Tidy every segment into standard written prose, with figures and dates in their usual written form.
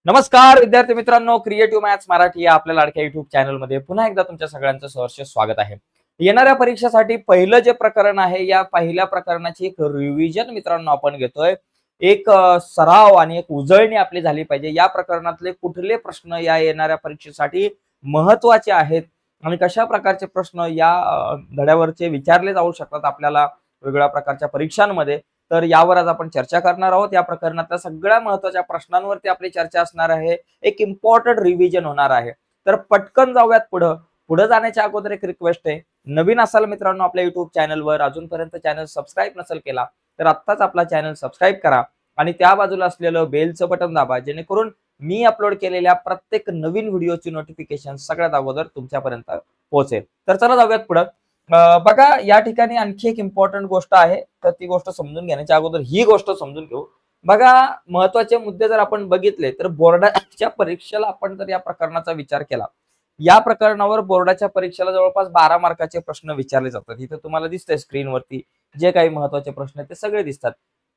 नमस्कार विद्यार्थी मित्रांनो, क्रिएटिव्ह मॅथ्स मराठी या आपल्या लाडक्या युट्यूब चॅनलमध्ये पुन्हा एकदा तुमच्या सगळ्यांचं सहर्ष स्वागत आहे. येणाऱ्या परीक्षेसाठी पहिलं जे प्रकरण आहे, या पहिल्या प्रकरणाची एक रिव्हिजन मित्रांनो आपण घेतोय. एक सराव आणि एक उजळणी आपली झाली पाहिजे. या प्रकरणातले कुठले प्रश्न या येणाऱ्या परीक्षेसाठी महत्वाचे आहेत आणि कशा प्रकारचे प्रश्न या धड्यावरचे विचारले जाऊ शकतात आपल्याला वेगवेगळ्या प्रकारच्या परीक्षांमध्ये. तर यावर आज आपण चर्चा करणार आहोत. या प्रकरणातल्या सगळ्या महत्त्वाच्या प्रश्नांवरती आपली चर्चा असणार आहे. एक इम्पॉर्टंट रिव्हिजन होणार आहे. तर पटकन जाऊयात पुढे जाण्याच्या अगोदर एक रिक्वेस्ट आहे, नवीन असाल मित्रांनो आपल्या युट्यूब चॅनलवर, अजूनपर्यंत चॅनल सबस्क्राईब नसेल केला तर आत्ताच आपला चॅनल सबस्क्राईब करा आणि त्या बाजूला असलेलं बेलचं बटन दाबा, जेणेकरून मी अपलोड केलेल्या प्रत्येक नवीन व्हिडिओची नोटिफिकेशन सगळ्यात अगोदर तुमच्यापर्यंत पोहोचेल. तर चला जाऊयात पुढे. बघा, या ठिकाणी आणखी एक इम्पॉर्टंट गोष्ट आहे, तर ती गोष्ट समजून घेण्याच्या अगोदर ही गोष्ट समजून घेऊ. बघा, महत्वाचे मुद्दे जर आपण बघितले तर बोर्डाच्या परीक्षेला आपण जर या प्रकरणाचा विचार केला, या प्रकरणावर बोर्डाच्या परीक्षेला जवळपास 12 मार्काचे प्रश्न विचारले जातात. इथे तुम्हाला दिसतंय स्क्रीनवरती जे काही महत्वाचे प्रश्न आहेत ते सगळे दिसतात.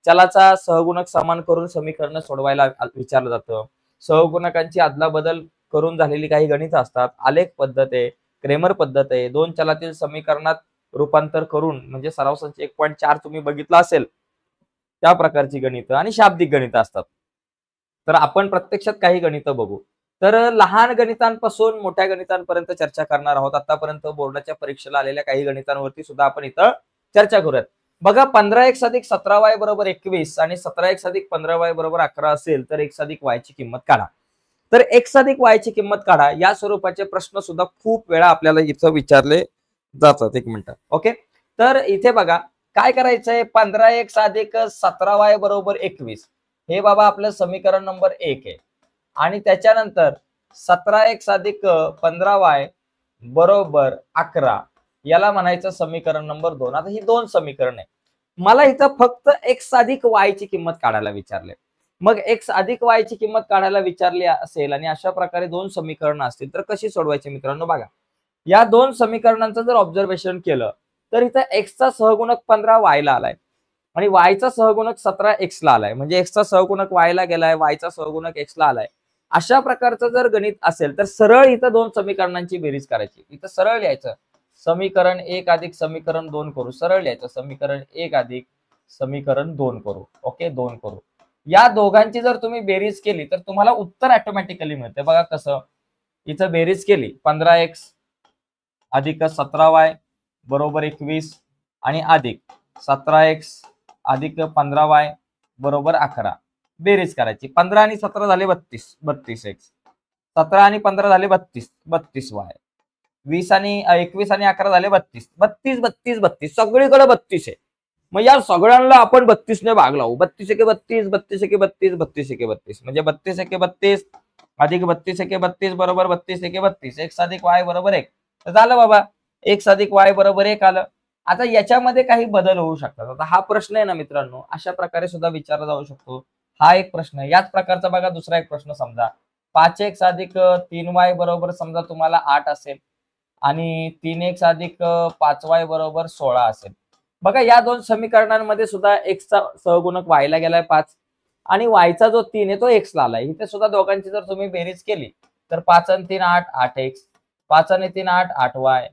चलाचा सहगुणक समान करून समीकरण सोडवायला विचारलं जातं. सहगुणकांची अदलाबदल करून झालेली काही गणितं असतात. आलेख पद्धत आहे, क्रेमर पद्धत आहे, दोन चलातील समीकरणात रूपांतर करून म्हणजे सराव संच 1.4 तुम्ही बघितला असेल त्या प्रकारची गणितं आणि शाब्दिक गणितं असतात. तर आपण प्रत्यक्षात काही गणितं बघू. तर लहान गणितांपासून मोठ्या गणितांपर्यंत चर्चा करणार आहोत. आतापर्यंत बोर्डाच्या परीक्षेला आलेल्या काही गणितांवरती सुद्धा आपण इथं चर्चा करूयात. बघा, 15x + 17y = 21 आणि 17x + 15y = 11 असेल तर x + y ची किंमत काढा. तर x + y ची किंमत काढा या स्वरूपाचे प्रश्न सुद्धा खूप वेळा आपल्याला इथं विचारले जातात. एक मिनिट. ओके, तर इथे बघा काय करायचंय, 15x + 17y = 21 हे बाबा आपलं समीकरण नंबर 1 आहे. आणि त्याच्यानंतर 17x + 15y = 11 याला म्हणायचं समीकरण नंबर 2. आता ही दोन समीकरण आहे. मला इथं फक्त x + y ची किंमत काढायला विचारले. मग x + y ची किंमत काढायला विचारली असेल आणि अशा प्रकारे दोन समीकरण असतील तर कशी सोडवायची मित्रांनो? बघा, या दोन समीकरणांचं जर ऑब्झर्वेशन केलं तर इथं x चा सहगुणक 15 y ला आलाय आणि y चा सहगुणक 17 x ला आलाय. म्हणजे x चा सहगुणक y ला गेलाय, y चा सहगुणक x ला आलाय. अशा प्रकारचं जर गणित असेल तर सरळ इथं दोन समीकरणांची बेरीज करायची. इथं सरळ लिहायचं समीकरण 1 + समीकरण 2 करू. सरळ लिहायचं समीकरण 1 + समीकरण 2 करू. ओके, 2 करू. या दोघांची जर तुम्ही बेरीज केली तर तुम्हाला उत्तर ऑटोमॅटिकली मिळते. बघा कसं, इथं बेरीज केली 15x + 17y = 21 आणि अधिक 17x + 15y = 11. बेरीज करायची. 15 आणि 17 झाले 32, 32x. 17 आणि 15 झाले 32, 32y. 20 आणि 21 आणि 11 झाले 32, 32, 32, 32. सगळीकडे 32 आहे. मग या सगळ्यांना आपण 32 ने भाग लावू. 32 × 32, 32 × 32, 32 × 32 म्हणजे 32 × 32 अधिक 32 × 32 बरोबर 32 × 32. x + y = 1. तर झालं बाबा, x + y = 1 आलं. आता याच्यामध्ये काही बदल होऊ शकतात. आता हा प्रश्न आहे ना मित्रांनो, अशा प्रकारे सुद्धा विचारला जाऊ शकतो. हा एक प्रश्न आहे. याच प्रकारचा बघा दुसरा एक प्रश्न, समजा 5x + 3y = समजा तुम्हाला 8 असेल आणि 3x + 5y = 16 असेल. बघा, या दोन समीकरणांमध्ये सुद्धा x चा सहगुणक y ला गेलाय 5 आणि y चा जो 3 आहे तो x ला आलाय. इथे सुद्धा दोघांची जर तुम्ही बेरीज केली तर 5 आणि 3 8, 8x, 5 आणि 3 8, 8y,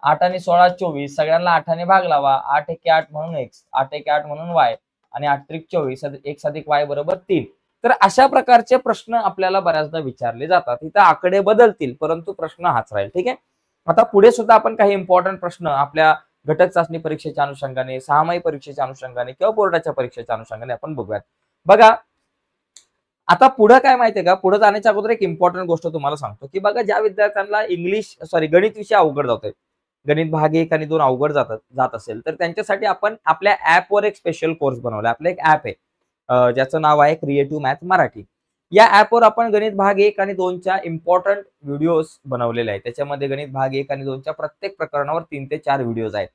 8 आणि 16 24. सगळ्यांना 8 ने भाग लावा. 8 × 8 म्हणून x, 8 × 8 म्हणून y आणि 8 × 24 x + y = 3. तर अशा प्रकारचे प्रश्न आपल्याला बऱ्याचदा विचारले जातात. इथं आकडे बदलतील परंतु प्रश्न हाच राहील. ठीक आहे. आता पुढे सुद्धा आपण काही इम्पॉर्टंट प्रश्न आपल्या घटक चाचणी परीक्षेच्या अनुषंगाने, सहामाही परीक्षेच्या अनुषंगाने किंवा बोर्डाच्या परीक्षेच्या अनुषंगाने आपण बघूयात. बघा, आता पुढे काय माहितीये का, पुढे जाण्याच्या अगोदर एक इम्पॉर्टंट गोष्ट तुम्हाला सांगतो की बघा, ज्या विद्यार्थ्यांना गणित विषय अवघड जातोय, गणित भाग 1 आणि 2 अवघड जात असेल तर त्यांच्यासाठी आपण आपल्या ऍपवर एक स्पेशल कोर्स बनवला. आपलं एक ऍप आहे ज्याचं नाव आहे क्रिएटिव्ह मॅथ मराठी. या ऍपवर आपण गणित भाग 1 आणि 2 च्या इम्पॉर्टंट व्हिडिओज बनवलेले आहेत. त्याच्यामध्ये गणित भाग 1 आणि 2 च्या प्रत्येक प्रकरणावर 3 ते 4 व्हिडिओज आहेत.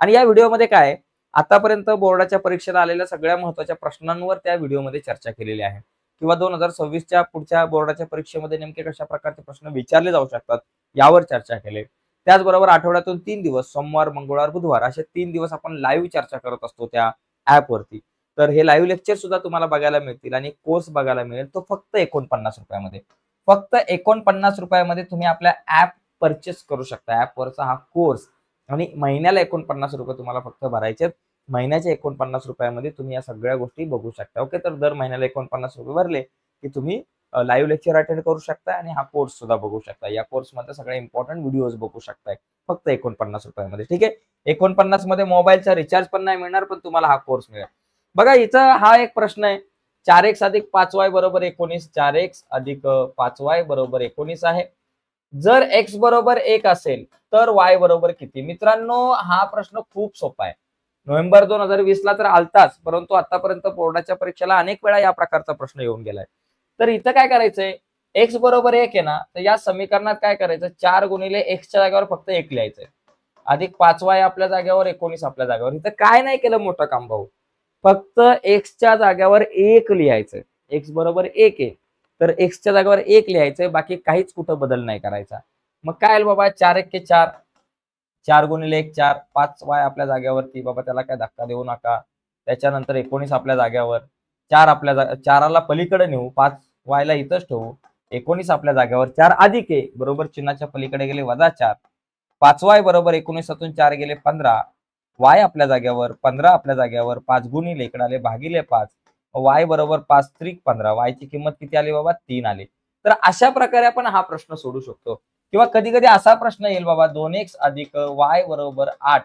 आणि या व्हिडिओमध्ये काय, आतापर्यंत बोर्डाच्या परीक्षेला आलेल्या सगळ्या महत्त्वाच्या प्रश्नांवर त्या व्हिडिओमध्ये चर्चा केलेली आहे किंवा 2026 च्या पुढच्या बोर्डाच्या परीक्षेमध्ये नेमके कशा प्रकारचे प्रश्न विचारले जाऊ शकतात यावर चर्चा केली. त्याचबरोबर आठवड्यातून 3 दिवस, सोमवार, मंगळवार, बुधवार असे 3 दिवस आपण लाईव्ह चर्चा करत असतो त्या ऍपवरती. तर हे लाईव्ह लेक्चर सुद्धा तुम्हाला बघायला मिळतील आणि कोर्स बघायला मिळेल तो फक्त 49 रुपयामध्ये. फक्त 49 रुपयामध्ये तुम्ही आपल्या ऍप परचेस करू शकता. ऍपवरचा हा कोर्स आणि महिन्याला 49 रुपये तुम्हाला फक्त भरायचे. महिन्याच्या 49 रुपयामध्ये तुम्ही या सगळ्या गोष्टी बघू शकता. ओके, तर दर महिन्याला 49 रुपये भरले की तुम्ही लाईव्ह लेक्चर अटेंड करू शकता आणि हा कोर्स सुद्धा बघू शकता. या कोर्समध्ये सगळे इम्पॉर्टंट व्हिडिओज बघू शकताय फक्त 49 रुपयामध्ये. ठीक आहे, 49 मध्ये मोबाईलचा रिचार्ज पण नाही मिळणार, पण तुम्हाला हा कोर्स मिळेल. बघा इथं हा एक प्रश्न आहे, 4x अधिक 5y बरोबर 19, 4x अधिक 5y बरोबर 19 आहे. जर x बरोबर 1 असेल तर y बरोबर किती? मित्रांनो हा प्रश्न खूप सोपा आहे. नोव्हेंबर 2020 ला तर आलताच, परंतु आतापर्यंत बोर्डाच्या परीक्षेला अनेक वेळा या प्रकारचा प्रश्न येऊन गेलाय. तर इथं काय करायचंय, x बरोबर 1 आहे ना, तर या समीकरणात काय करायचं, 4 गुणिले x च्या जागेवर फक्त 1 लिहायचंय, अधिक 5y आपल्या जागेवर, 19 आपल्या जागेवर. इथं काय नाही केलं मोठं काम भाऊ, फक्त x च्या जागेवर 1 लिहायचंय. x बरोबर 1 आहे तर x च्या जागेवर 1 लिहायचंय, बाकी काहीच कुठं बदल नाही करायचा. मग काय बाबा, 4 1 4, 4 गुणिले 1 4, 5y आपल्या जागेवरती, बाबा त्याला काय धक्का देऊ नका. त्याच्यानंतर 19 आपल्या जागेवर, 4 आपल्या 4ला पलीकडे नेऊ, 5y ला इथंच ठेवू, 19 आपल्या जागेवर, 4 अधिक आहे बरोबर चिन्हाच्या पलीकडे गेले -4, 5y बरोबर 19 4 गेले 15, y आपल्या जागेवर, 15 आपल्या जागेवर, 5 गुणिले इकडे आले भागिले 5, y बरोबर 5 त्रिक 15, y ची किंमत किती आली बाबा, 3 आली. तर अशा प्रकारे आपण हा प्रश्न सोडू शकतो. किंवा कधी कधी असा प्रश्न येईल बाबा, 2x अधिक y बरोबर 8,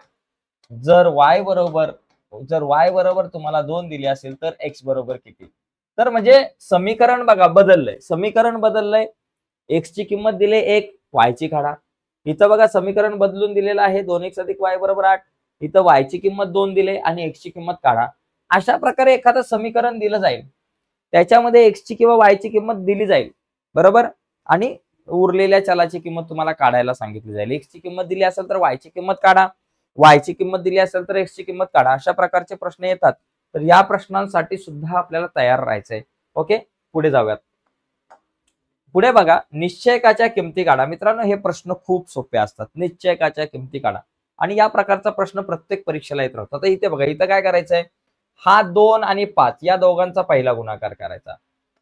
जर y बरोबर तुम्हाला 2 दिले असेल तर x बरोबर किती? तर म्हणजे समीकरण बघा बदललंय, समीकरण बदललंय, x ची किंमत दिले 1, y ची काढा. इथं बघा समीकरण बदलून दिलेलं आहे, 2x अधिक y बरोबर 8, इथं y ची किंमत 2 दिले आणि x ची किंमत काढा. अशा प्रकारे एखादं समीकरण दिलं जाईल, त्याच्यामध्ये x ची किंवा y ची किंमत दिली जाईल बरोबर, आणि उरलेल्या चलाची किंमत तुम्हाला काढायला सांगितली जाईल. x ची किंमत दिली असेल तर y ची किंमत काढा, y ची किंमत दिली असेल तर x ची किंमत काढा. अशा प्रकारचे प्रश्न येतात. तर या प्रश्नांसाठी सुद्धा आपल्याला तयार राहायचंय. ओके, पुढे जाऊयात. पुढे बघा, निश्चयकाच्या किमती काढा. मित्रांनो हे प्रश्न खूप सोपे असतात. निश्चयकाच्या किमती काढा आणि या प्रकारचा प्रश्न प्रत्येक परीक्षेला येत राहतो. तर इथे बघा, इथं काय करायचंय, हा 2 आणि 5 या दोघांचा पहिला गुणाकार करायचा.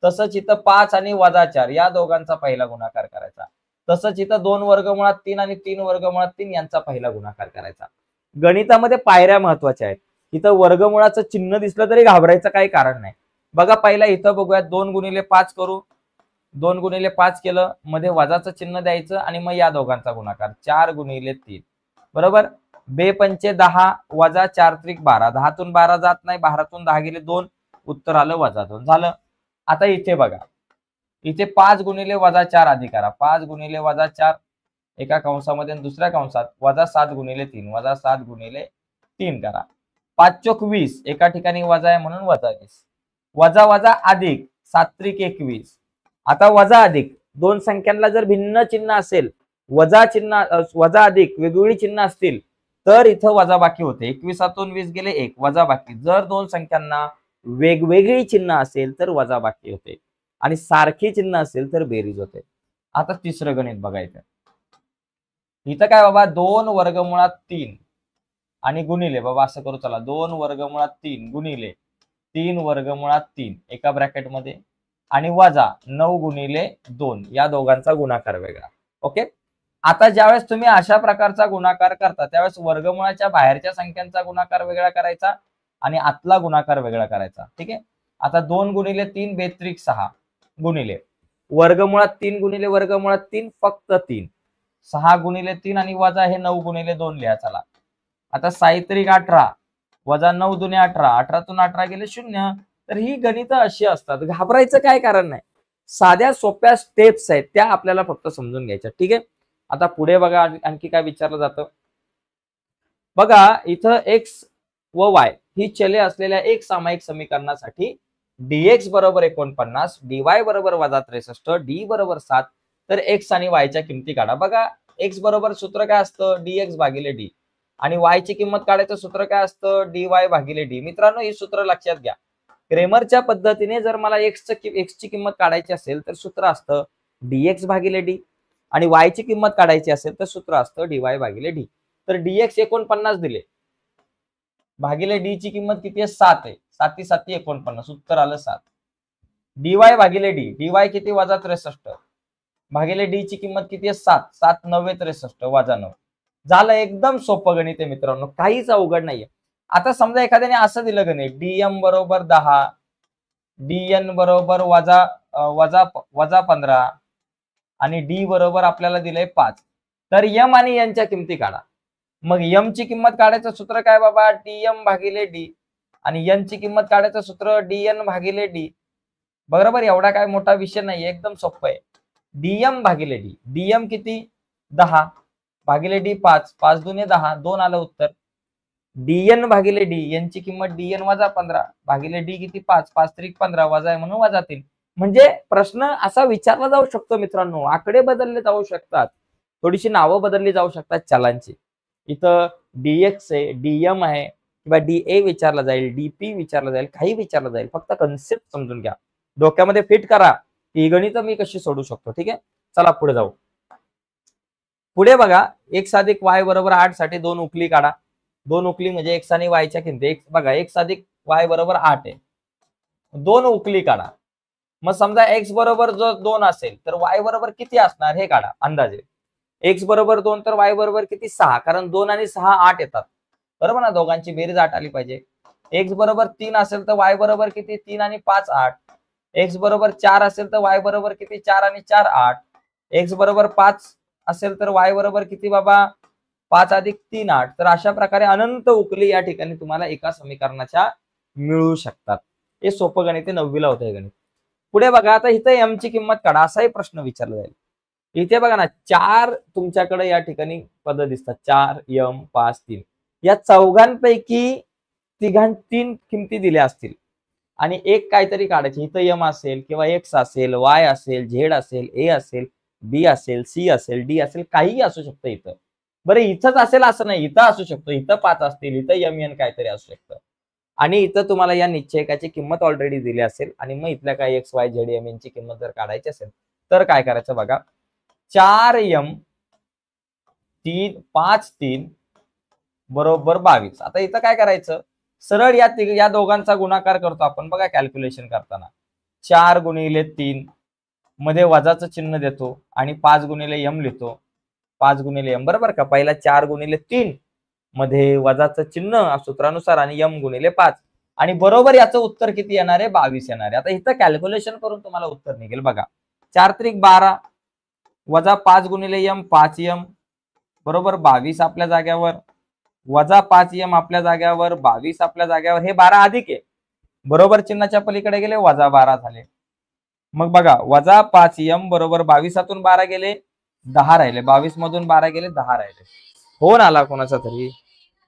तसंच इथं 5 आणि -4 या दोघांचा पहिला गुणाकार करायचा. तसंच इथं 2 वर्गमुळात 3 आणि 3 वर्गमुळात 3 यांचा पहिला गुणाकार करायचा. गणितामध्ये पायऱ्या महत्वाच्या आहेत. इथं वर्गमुळाचं चिन्ह दिसलं तरी घाबरायचं काही कारण नाही. बघा पहिला इथं बघूयात, 2 गुणिले 5 करू, 2 गुणिले 5 केलं, मध्ये वजाचं चिन्ह द्यायचं आणि मग या दोघांचा गुणाकार, 4 गुणिले 3 बरोबर. 2 पंचे 10 वजा 4 त्रिक 12, 10 तून 12 जात नाही, 12 तून 10 गेले 2, उत्तर आलं -2 झालं. आता इथे बघा, इथे 5 गुणिले -4 आधी करा, 5 गुणिले -4 एका कंसामध्ये आणि दुसऱ्या कंसात, -7 गुणिले 3, -7 गुणिले 3 करा. 5 चोक 20, एका ठिकाणी वजा आहे म्हणून -20, वजा वजा अधिक 7 त्रिक 21. आता वजा अधिक दोन संख्यांना जर भिन्न चिन्ह असेल, वजा चिन्ह वजा अधिक वेगवेगळी चिन्ह असतील तर इथं वजा बाकी होते. 21तून 20 गेले 1, वजा बाकी. जर दोन संख्यांना वेगवेगळी चिन्ह असेल तर वजा बाकी होते आणि सारखी चिन्ह असेल तर बेरीज होते. आता तिसरं गणित बघायचं. इथं काय बाबा, 2 वर्गमुळात 3 आणि गुणिले, बाबा असं करू चला, 2 वर्गमुळात 3 गुणिले 3 वर्गमुळात 3 एका ब्रॅकेट मध्ये आणि वजा 9 गुणिले 2 या दोघांचा गुणाकार वेगळा. ओके, आता ज्यावेळेस तुम्ही अशा प्रकारचा गुणाकार करता त्यावेळेस वर्गमुळाच्या बाहेरच्या संख्यांचा गुणाकार वेगळा करायचा आणि आतला गुणाकार वेगळा करायचा. ठीक आहे, आता 2 गुणिले 3 बेत्रिक 6 गुणिले वर्गमुळात 3 गुणिले वर्गमुळात 3 फक्त 3, 6 गुणिले 3 आणि वजा हे 9 गुणिले 2 लिहा. चला आता 6 त्रिक 18 वजा 9 दुने 18, 18 तून 18 गेले 0. तर ही गणितं अशी असतात, घाबरायचं काय कारण नाही. साध्या सोप्या स्टेप्स आहेत त्या आपल्याला फक्त समजून घ्यायच्या. ठीक आहे, आता पुढे बघा आणखी काय विचारलं जातं. बघा इथं x व y ही चले असलेल्या एक सामायिक समीकरणासाठी dx बरोबर 49, dy बरोबर -63, d बरोबर 7, तर x आणि y च्या किमती काढा. बघा x बरोबर सूत्र काय असतं, dx भागिले d, आणि y ची किंमत काढायचं सूत्र काय असतं, dy भागिले d. मित्रांनो ही सूत्र लक्षात घ्या. क्रेमरच्या पद्धतीने जर मला x ची किंमत काढायची असेल तर सूत्र असतं dx भागिले d, आणि y ची किंमत काढायची असेल तर सूत्र असतं dy भागिले d. तर dx 49 दिले भागिले d ची किंमत किती आहे, 7 आहे. 7 7 49, उत्तर आलं 7. dy भागिले डी, dy किती वजा 63 भागिले डी ची किंमत किती आहे 7, 7 9 63 वजा 9. झालं, एकदम सोपं गणित आहे मित्रांनो, काहीच अवघड नाहीये. आता समजा एखाद्याने असं दिलं गणित dm बरोबर 10, dn बरोबर वजा 15 आणि डी बरोबर आपल्याला दिलंय 5. तर m आणि n च्या किमती काढा. मग m ची किंमत काढायचं सूत्र काय बाबा, dm भागिले डी, आणि n ची किंमत काढायचं सूत्र dn भागिले डी. बरोबर, एवढा काय मोठा विषय नाही, एकदम सोपं आहे. dm भागिले डी, dm किती 10 भागिले डी 5, 5 दुने 10, 2 आलं उत्तर. dn भागिले डी, n ची किंमत dn वजा 15 भागिले डी किती 5, 5 त्रिक 15 वजा आहे म्हणून वजा 3. म्हणजे प्रश्न असा विचारला जाऊ शकतो मित्रांनो, आकडे बदलले जाऊ शकतात, थोडीशी नावं बदलली जाऊ शकतात चलांची. इथं dx आहे, dm आहे, किंवा da विचारला जाईल, dp विचारला जाईल, काही विचारलं जाईल. फक्त कन्सेप्ट समजून घ्या, डोक्यामध्ये फिट करा की गणित मी कशी सोडू शकतो. ठीक आहे, चला पुढे जाऊ. पुढे बघा, x अधिक y बरोबर 8 साठी 2 उकली काढा. 2 उकली म्हणजे x आणि y च्या किमती. बघा, x अधिक y बरोबर 8 आहे, 2 उकली काढा. मग समजा x बरोबर जो 2 असेल तर y बरोबर किती असणार हे काढा अंदाजे. x बरोबर 2 तर y बरोबर किती 6, कारण 2 आणि 6 8 येतात, बरोबर ना, दोघांची बेरीज 8 आली पाहिजे. x बरोबर 3 असेल तर y बरोबर किती 3 आणि 5 8. x बरोबर 4 असेल तर y बरोबर किती 4 आणि 4 8. x बरोबर 5 असेल तर y बरोबर किती बाबा 5 अधिक 3 8. तर अशा प्रकारे अनंत उकली या ठिकाणी तुम्हाला एका समीकरणाच्या मिळू शकतात. हे सोपं गणित आहे, 9वी ला होतं हे गणित. पुढे बघा, आता इथे m ची किंमत काढा असाही प्रश्न विचारला जाईल. इथे बघा ना, 4 तुमच्याकडे या ठिकाणी पद दिसतात, 4 m 5 3. या चौघांपैकी 3 किमती दिल्या असतील आणि एक काहीतरी काढायची. इथं m असेल किंवा x असेल, y असेल, z असेल, a असेल, b असेल, c असेल, d असेल, काहीही असू शकतं इथं. बरं, इथंच असेल असं नाही, इथं असू शकतो, इथं 5 असतील, इथं m n काहीतरी असू शकतं. आणि इथं तुम्हाला या निश्चयकाची किंमत ऑलरेडी दिली असेल आणि मग इथल्या काही x y z m n ची किंमत जर काढायची असेल तर काय करायचं बघा, 4m 5 3 बरोबर 22. आता इथं काय करायचं, सरळ या दोघांचा गुणाकार करतो आपण बघा कॅल्क्युलेशन करताना. 4 गुणिले 3 मध्ये वजाचं चिन्ह देतो आणि 5 गुणिले m लिहितो. 5 गुणिले m, बरोबर का. पहिला 4 गुणिले 3 मध्ये वजाचं चिन्ह सूत्रानुसार आणि m गुणिले 5, आणि बरोबर याचं उत्तर किती येणार आहे 22 येणार आहे. आता इथं कॅल्क्युलेशन करून तुम्हाला उत्तर निघेल बघा. 4 त्रिक 12 वजा 5 गुणिले m 5m बरोबर 22 आपल्या जाग्यावर, वजा 5m आपल्या जाग्यावर, 22 आपल्या जाग्यावर. हे 12 अधिक आहे, बरोबर चिन्हाच्या पलीकडे गेले वजा 12 झाले. मग बघा, वजा 5m बरोबर 22तून 12 गेले 10 राहिले, 22 मधून 12 गेले 10 राहिले. फोन आला कोणाचा तरी,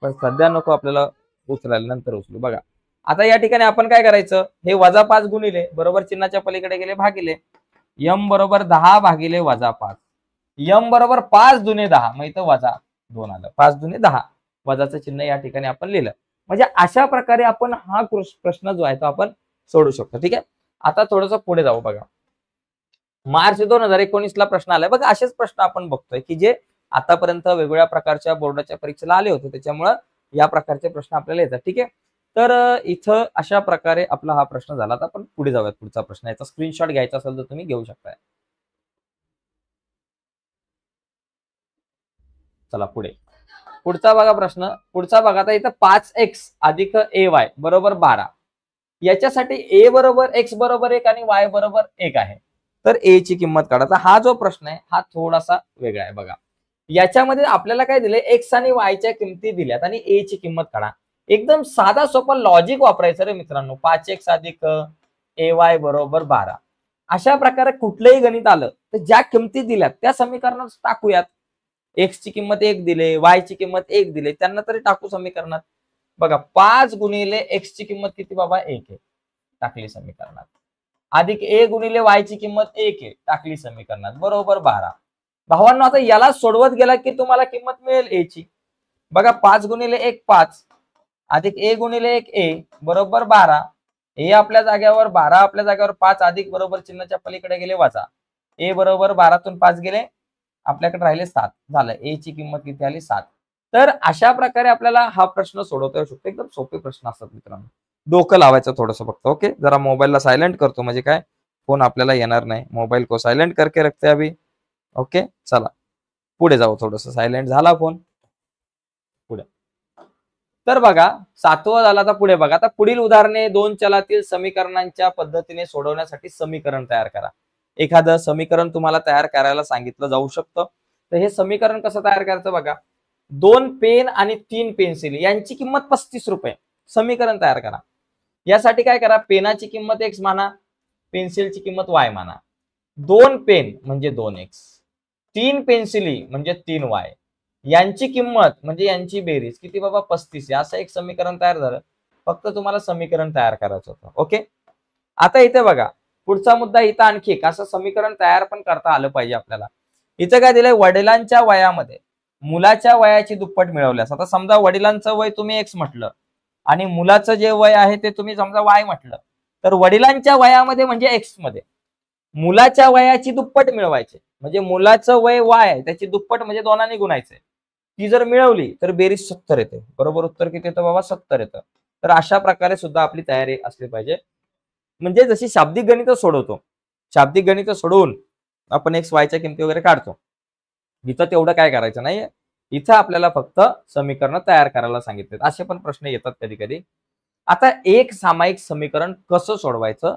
पण सध्या नको आपल्याला उचलायला, नंतर उचलू. बघा, आता या ठिकाणी आपण काय करायचं, हे वजा 5 गुणिले बरोबर चिन्हाच्या पलीकडे गेले भागिले m बरोबर 10 भागिले वजा 5. m बरोबर 5 दुने 10, मग इथं वजा 2 आलं. 5 दुने 10, वजाचं चिन्ह या ठिकाणी आपण लिहिलं. म्हणजे अशा प्रकारे आपण हा प्रश्न जो आहे तो आपण सोडू शकतो. ठीक आहे, आता थोडंसं पुढे जाऊ. बघा, मार्च 2019 ला प्रश्न आलाय बघा. असेच प्रश्न आपण बघतोय की जे आतापर्यंत वेगवेगळ्या प्रकारच्या बोर्डाच्या परीक्षेला आले होते, त्याच्यामुळे या प्रकारचे प्रश्न आपल्याला येतात. ठीक आहे, तर इथं अशा प्रकारे आपला हा प्रश्न झाला. आता आपण पुढे जाऊयात. पुढचा प्रश्न, याचा स्क्रीनशॉट घ्यायचा असेल तर तुम्ही घेऊ शकता. चला पुढचा बघा प्रश्न. पुढचा बघा, आता इथं 5x अधिक ay बरोबर 12. याच्यासाठी a बरोबर x बरोबर 1 आणि y बरोबर 1 आहे, तर a ची किंमत काढा. तर हा जो प्रश्न आहे हा थोडासा वेगळा आहे. बघा, याच्यामध्ये आपल्याला काय दिले, x आणि y च्या किमती दिल्यात आणि a ची किंमत काढा. एकदम साधा सोपा लॉजिक वापरायचं रे मित्रांनो. 5x अधिक ay बरोबर 12. अशा प्रकारे कुठलंही गणित आलं तर ज्या किमती दिल्यात त्या समीकरणात टाकूयात. x ची किंमत 1 दिले, y ची किंमत 1 दिले, त्यांना तरी टाकू समीकरणात. बघा, 5 गुणिले x ची किंमत किती बाबा 1 आहे, टाकली समीकरणात. अधिक a गुणिले y ची किंमत 1 आहे, टाकली समीकरणात, बरोबर 12. भावांनो, आता याला सोडवत गेला की तुम्हाला किंमत मिळेल a ची. बघा, 5 गुणिले 1 5 अधिक a गुणिले 1 a बरोबर 12. a आपल्या जाग्यावर, 12 आपल्या जाग्यावर, 5 अधिक बरोबर चिन्हाच्या पलीकडे गेले वजा. a बरोबर 12तून 5 गेले, आपल्याकडे राहिले 7. झालं, a ची किंमत किती आली 7. तर अशा प्रकारे आपल्याला हा प्रश्न सोडवता येऊ शकतो. एकदम सोपे प्रश्न असतात मित्रांनो. डोकं लावायचं थोडंसं फक्त. ओके, जरा मोबाईलला सायलेंट करतो म्हणजे काय फोन आपल्याला येणार नाही. मोबाईल को सायलेंट करके रखते अभी. ओके, चला पुढे जाऊ. थोडस सायलेंट झाला फोन. पुढे तर बघा 7वं झाला. आता पुढे बघा. आता पुढील उदाहरणे दोन चलातील समीकरणांच्या पद्धतीने सोडवण्यासाठी समीकरण तयार करा. एखादं समीकरण तुम्हाला तयार करायला सांगितलं जाऊ शकतं. तर हे समीकरण कसं तयार करायचं बघा. 2 पेन आणि 3 पेन्सिल यांची किंमत 35 रुपये. समीकरण तयार करा. यासाठी काय करा, पेनाची किंमत x माना, पेन्सिलची किंमत y माना. 2 पेन म्हणजे 2x, 3 पेन्सिली म्हणजे 3y, यांची किंमत म्हणजे यांची बेरीज किती बाबा 35 आहे. असं एक समीकरण तयार झालं. फक्त तुम्हाला समीकरण तयार करायचं होतं. ओके, आता इथे बघा पुढचा मुद्दा. इथं आणखी एक असं समीकरण तयार पण करता आलं पाहिजे आपल्याला. इथं काय दिलंय, वडिलांच्या वयामध्ये मुलाच्या वयाची दुप्पट मिळवल्यास. आता समजा वडिलांचं वय तुम्ही x म्हटलं आणि मुलाचं जे वय आहे ते तुम्ही समजा y म्हटलं, तर वडिलांच्या वयामध्ये म्हणजे x मध्ये मुलाच्या वयाची दुप्पट मिळवायचे. म्हणजे मुलाचं वय y आहे त्याची दुप्पट म्हणजे 2ने गुणायचे. ती जर मिळवली तर बेरीज 70 येते. बरोबर उत्तर किती येतं बाबा, 70 येतं. तर अशा प्रकारे सुद्धा आपली तयारी असली पाहिजे. म्हणजे जशी शाब्दिक गणित सोडवतो, शाब्दिक गणित सोडवून आपण x y च्या किमती वगैरे काढतो, इथं तेवढं काय करायचं नाहीये. इथं आपल्याला फक्त समीकरण तयार करायला सांगितले. असे पण प्रश्न येतात कधी कधी. आता एक सामायिक समीकरण कसं सोडवायचं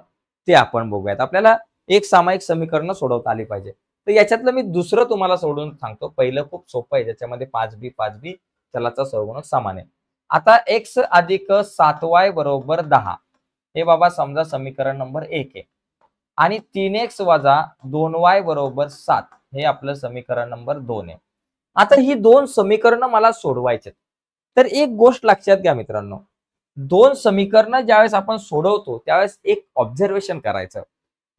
ते आपण बघूयात. आपल्याला एक सामायिक समीकरण सोडवता आली पाहिजे. तर याच्यातलं मी दुसरं तुम्हाला सोडून सांगतो. पहिलं खूप सोपं आहे, ज्याच्यामध्ये 5b चलाचा सहगुणक समान आहे. आता x अधिक 7y बरोबर 10 हे बाबा समजा समीकरण नंबर 1 आहे. आणि 3x वजा 2y बरोबर 7 हे आपलं समीकरण नंबर 2 आहे. आता ही दोन समीकरणं मला सोडवायचे. तर एक गोष्ट लक्षात घ्या मित्रांनो, दोन समीकरणं ज्यावेळेस आपण सोडवतो त्यावेळेस एक ऑब्झर्वेशन करायचं.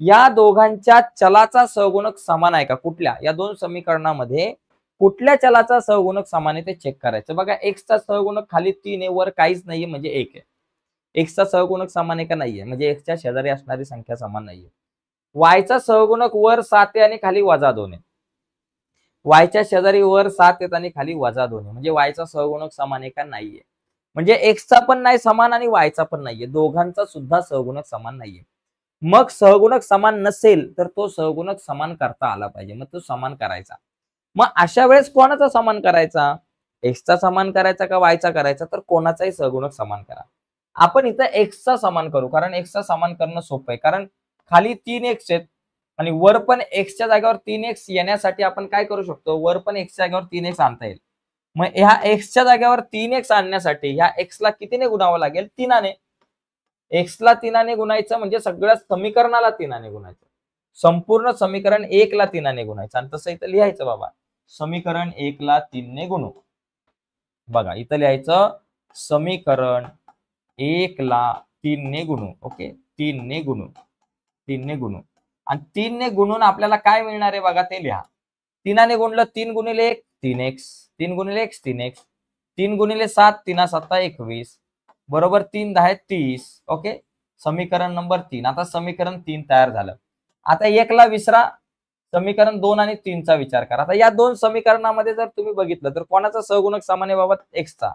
या दोघांच्या चलाचा सहगुणक समान आहे का, कुठल्या या दोन समीकरणामध्ये कुठल्या चलाचा सहगुणक समान आहे ते चेक करायचं. बघा एक्सचा सहगुणक खाली 3 आहे, वर काहीच नाहीये म्हणजे 1 आहे. एक्सचा सहगुणक समान आहे का नाहीये, म्हणजे एक्सच्या शेजारी असणारी संख्या समान नाहीये. वायचा सहगुणक वर 7 आहे आणि खाली वजा 2 आहे. वायच्या शेजारी वर 7 आहेत आणि खाली वजा 2 आहे. म्हणजे वायचा सहगुणक समान आहे का नाहीये. म्हणजे एक्सचा पण नाही समान आणि वायचा पण नाहीये. दोघांचा सुद्धा सहगुणक समान नाहीये. मग सहगुणक समान नसेल तर तो सहगुणक समान करता आला पाहिजे. मग तो समान करायचा. मग अशा वेळेस कोणाचा समान करायचा, एक्सचा समान करायचा का वायचा करायचा, तर कोणाचाही सहगुणक समान करा. आपण इथं एक्सचा समान करू, कारण एक्सचा समान करणं सोपं आहे. कारण खाली 3x आहेत आणि वर पण एक्सच्या जागेवर 3x येण्यासाठी आपण काय करू शकतो, वर पण एक्सच्या जागेवर 3x आणता येईल. मग ह्या एक्सच्या जागेवर 3x आणण्यासाठी ह्या एक्सला कितीने गुणावं लागेल, 3ने. एक्सला 3ने गुणायचं म्हणजे सगळ्या समीकरणाला 3ने गुणायचं. संपूर्ण समीकरण 1 ला 3ने गुणायचं. आणि तसं इथं लिहायचं बाबा, समीकरण 1 ला 3ने गुणू. बघा इथं लिहायचं समीकरण 1 ला 3ने गुणू. ओके, 3ने गुणू, 3ने गुणू. आणि 3ने गुणून आपल्याला काय मिळणार आहे बघा ते लिहा. 3ने गुणलं 3 गुणिले 1 3x, 3 गुणिले x 3x, 3 गुणिले 7 3 7 21 बरोबर 3 10 30. ओके, समीकरण नंबर 3. आता समीकरण 3 तयार झालं. आता 1 ला विसरा, समीकरण 2 आणि 3 चा विचार करा. आता या दोन समीकरणामध्ये जर तुम्ही बघितलं तर कोणाचा सहगुणक समान आहे बाबा, एक्सचा.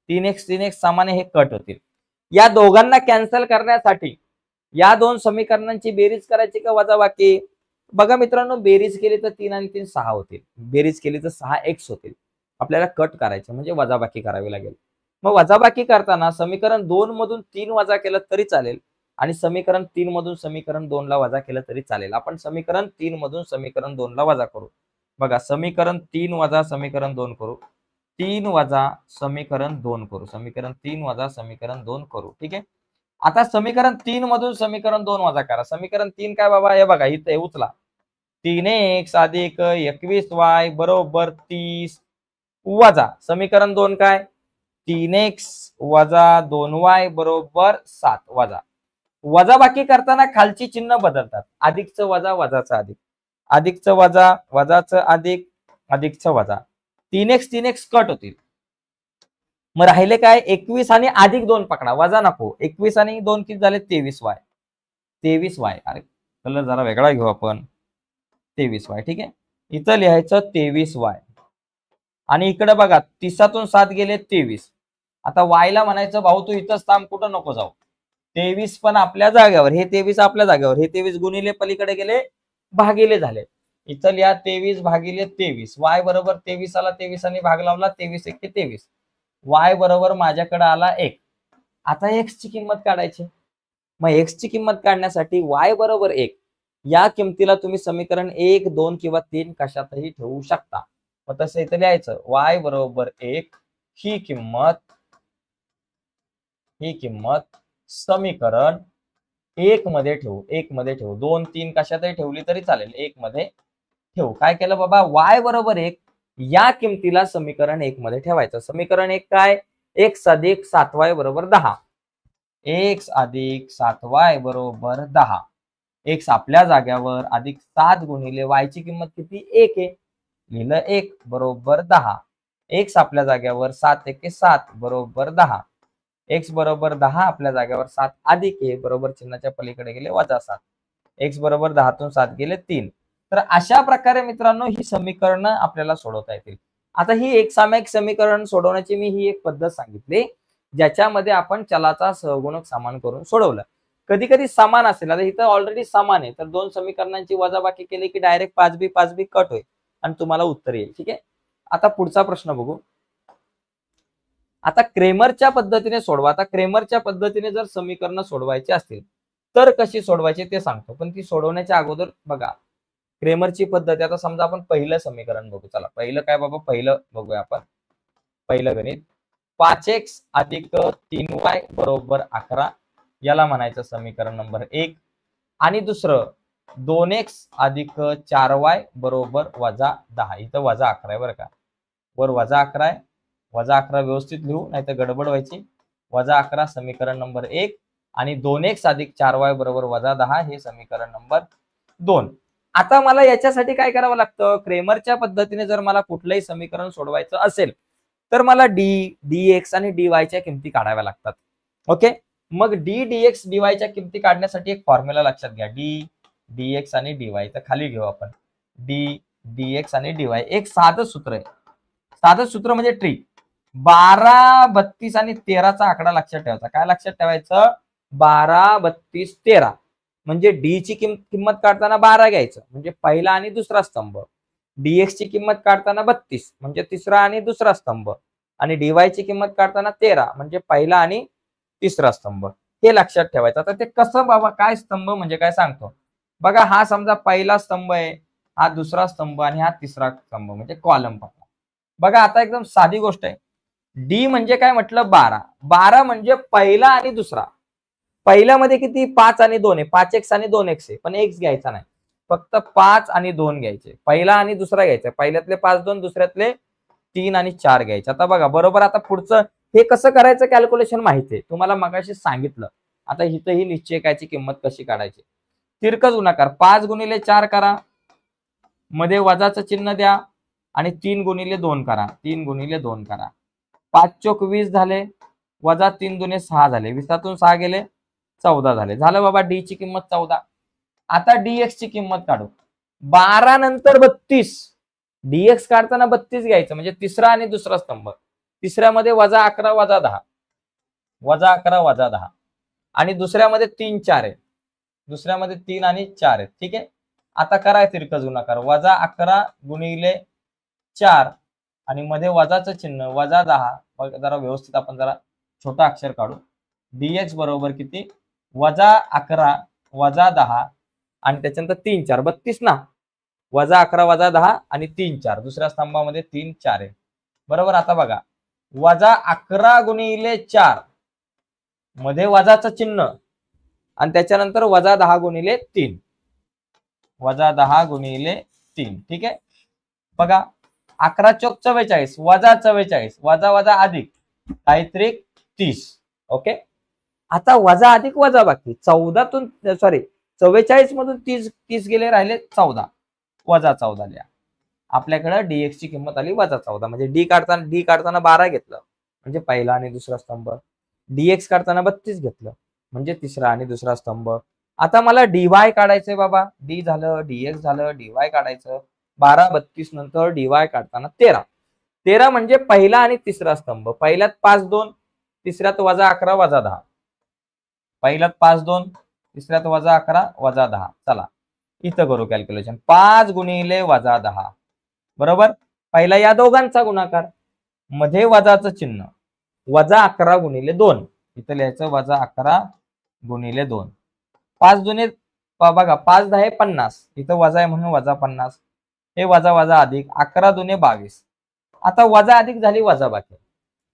3x समान हे कट होतील. या दोघांना कॅन्सल करण्यासाठी या दोन समीकरणांची बेरीज करायची का वजाबाकी. बघा मित्रांनो, बेरीज केली तर 3 आणि 3 6 होतील, बेरीज केली तर 6x होतील. आपल्याला कट करायचे म्हणजे वजाबाकी करावी लागेल. मग वजाबाकी करताना समीकरण 2 मधून 3 वजा केलं तरी चालेल आणि समीकरण 3 मधून समीकरण 2 ला वजा केलं तरी चालेल. आपण समीकरण 3 मधून समीकरण 2 ला वजा करू. बघा समीकरण 3 वजा समीकरण 2 करू, 3 वजा समीकरण 2 करू, समीकरण 3 वजा समीकरण 2 करू. ठीक आहे. आता समीकरण 3 मधून समीकरण 2 वजा करा. समीकरण 3 काय बाबा, हे बघा इथे उचला, 3x अधिक 21y बरोबर 30 वजा समीकरण 2 काय 3x वजा 2y बरोबर 7 वजा. वजाबाकी करताना खालची चिन्ह बदलतात. अधिकचं वजा, वजाचं अधिक, अधिकचं वजा, वजाचं अधिक, अधिकचं वजा. 3x कट होतील. मग राहिले काय 21 आणि अधिक 2 पकडा, वजा नको. 21 आणि 2 किती झाले 23y, 23y. अरे कलर जरा वेगळा घेऊ आपण, 23y. ठीक आहे, इथं लिहायचं 23y आणि इकडे बघा 30तून 7 गेले 23. आता y ला म्हणायचं भाऊ तू इथंच थांब, कुठं नको जाऊ. 23 पण आपल्या जागेवर, हे 23 आपल्या जागेवर, हे 23 गुणिले पलीकडे गेले भागिले झाले. इथं लिहा 23 भागिले 23. y बरोबर 23 आला, 23 आणि भाग लावला, 23 1 23. y बरोबर माझ्याकडे आला 1. आता x ची किंमत काढायची. मग x ची किंमत काढण्यासाठी y बरोबर 1 या किमतीला तुम्ही समीकरण 1, 2 किंवा 3 कशातही ठेवू शकता. मग तसं इथं लिहायचं y बरोबर 1 ही किंमत समीकरण 1 मध्ये ठेवू. 1 मध्ये ठेवू. 2, 3 कशातही ठेवली तरी चालेल. 1 मध्ये ठेवू. काय केलं बाबा, y बरोबर 1 या किमतीला समीकरण 1 मध्ये ठेवायचं. समीकरण 1 काय, x अधिक 7y बरोबर 10. x अधिक 7y बरोबर 10. x आपल्या जाग्यावर अधिक 7 गुणिले y ची किंमत किती, 1 आहे. लिहिलं 1 बरोबर 10. x आपल्या जाग्यावर 7 1 7 बरोबर 10. x बरोबर 10 आपल्या जाग्यावर 7 अधिक a बरोबर चिन्हाच्या पलीकडे गेले -7. x बरोबर 10 तून 7 गेले 3. तर अशा प्रकारे मित्रांनो ही समीकरणं आपल्याला सोडवता येतील. आता ही एकसामायिक समीकरण सोडवण्याची मी ही एक पद्धत सांगितली ज्याच्यामध्ये आपण चलाचा सहगुणक समान करून सोडवलं. कधी कधी समान असेल, आता इथं ऑलरेडी समान आहे तर दोन समीकरणांची वजाबाकी केली की डायरेक्ट 5b कट होईल आणि तुम्हाला उत्तर येईल. ठीक आहे. आता पुढचा प्रश्न बघू. आता क्रेमरच्या पद्धतीने सोडवा. आता क्रेमरच्या पद्धतीने जर समीकरण सोडवायची असतील तर कशी सोडवायची ते सांगतो, पण ती सोडवण्याच्या अगोदर बघा क्रेमरची पद्धत. आता समजा आपण पहिलं समीकरण बघू. चला पहिलं काय बाबा, पहिलं बघूया आपण. पहिलं गणित 5x अधिक 3y बरोबर 11 याला म्हणायचं समीकरण नंबर 1. आणि दुसरं 2x अधिक 4y बरोबर -10. इथं -11 आहे बरं का, वर -11 आहे. -11 व्यवस्थित लिहू नाही तर गडबड व्हायची. -11 समीकरण नंबर 1 आणि 2x अधिक 4y बरोबर -10 हे समीकरण नंबर 2. आता मला याच्यासाठी काय करावं लागतं, क्रेमरच्या पद्धतीने जर मला कुठलंही समीकरण सोडवायचं असेल तर मला dx आणि dy च्या किमती काढाव्या लागतात. ओके. मग dx dy च्या किमती काढण्यासाठी एक फॉर्म्युला लक्षात घ्या. dx आणि dy. तर खाली घेऊ आपण dx आणि dy. एक साधं सूत्र आहे. साधं सूत्र म्हणजे ट्रिक. 12, 32 आणि 13चा आकडा लक्षात ठेवायचा. काय लक्षात ठेवायचं, 12, 32, 13 म्हणजे डी ची किंमत काढताना 12 घ्यायचं म्हणजे पहिला आणि दुसरा स्तंभ. dx ची किंमत काढताना 32 म्हणजे तिसरा आणि दुसरा स्तंभ. आणि dy ची किंमत काढताना 13 म्हणजे पहिला आणि तिसरा स्तंभ. हे लक्षात ठेवायचं. आता ते कसं बाबा, काय स्तंभ म्हणजे काय सांगतो बघा. हा समजा पहिला स्तंभ आहे, हा दुसरा स्तंभ आणि हा तिसरा स्तंभ म्हणजे कॉलम पकडा. बघा आता एकदम साधी गोष्ट आहे. डी म्हणजे काय म्हटलं, 12. 12 म्हणजे पहिला आणि दुसरा. पहिल्यामध्ये किती, 5 आणि 2 आहे. 5x आणि 2x आहे, पण x घ्यायचा नाही, फक्त 5 आणि 2 घ्यायचे. पहिला आणि दुसरा घ्यायचा. पहिल्यातले 5 2, दुसऱ्यातले 3 आणि 4 घ्यायचे. आता बघा बरोबर. आता पुढचं हे कसं करायचं कॅल्क्युलेशन माहिती आहे तुम्हाला, मगाशी सांगितलं. आता इथं ही निश्चयकाची किंमत कशी काढायची. तिरकस गुणाकार 5 गुणिले 4 करा, मध्ये वजाचं चिन्ह द्या आणि 3 गुणिले 2 करा. 3 गुणिले 2 करा. 5 चोक 20 झाले, वजा 3 दुने 6 झाले. 20तून 6 गेले 14 झाले. झालं बाबा डी ची किंमत 14. आता dx ची किंमत काढू. 12 नंतर 32. dx काढताना 32 घ्यायचं म्हणजे तिसरा आणि दुसरा स्तंभ. तिसऱ्यामध्ये -11 -10, -11 -10 आणि दुसऱ्यामध्ये 3 4 आहे. दुसऱ्यामध्ये 3 आणि 4 आहेत. ठीक आहे. आता करा तिरकस गुणाकार. -11 गुणिले 4 आणि मध्ये वजाचं चिन्ह -10. जरा व्यवस्थित आपण जरा छोटा अक्षर काढू. dx बरोबर किती, -11 -10 आणि त्याच्यानंतर 3 4 32 ना. -11 -10 आणि 3 4. दुसऱ्या स्तंभामध्ये 3 4 आहे बरोबर. आता बघा -11 गुणिले 4 मध्ये वजाचं चिन्ह आणि त्याच्यानंतर -10 गुणिले 3. -10 गुणिले 3. ठीक आहे. बघा 11 चोक 44 वजा 44 वजा अधिक काहीतरी 30. ओके. आता वजा अधिक वजा बाकी 44 मधून 30 गेले, राहिले 14. -14 लिहा. आपल्याकडे dx ची किंमत आली -14 म्हणजे डी काढताना 12 घेतलं म्हणजे पहिला आणि दुसरा स्तंभ. dx काढताना 32 घेतलं म्हणजे तिसरा आणि दुसरा स्तंभ. आता मला dy काढायचंय बाबा. d झालं, dx झालं, dy काढायचं. 12 32 नंतर dy काढताना 13. 13 म्हणजे पहिला आणि तिसरा स्तंभ. पहिल्यात 5 2, तिसऱ्यात -11 -10. पहिल्यात 5 2, तिसऱ्यात -11 -10. चला इथं करू कॅल्क्युलेशन. 5 गुणिले -10 बरोबर. पहिला या दोघांचा गुणाकार, मध्ये वजाचं चिन्ह, -11 गुणिले 2. इथं लिहायचं -11 गुणिले 2. 5 दुने बघा 5 10 50. इथं वजा आहे म्हणून -50. हे वजा वजा अधिक 11 दुने 22. आता वजा अधिक झाली वजाबाकी.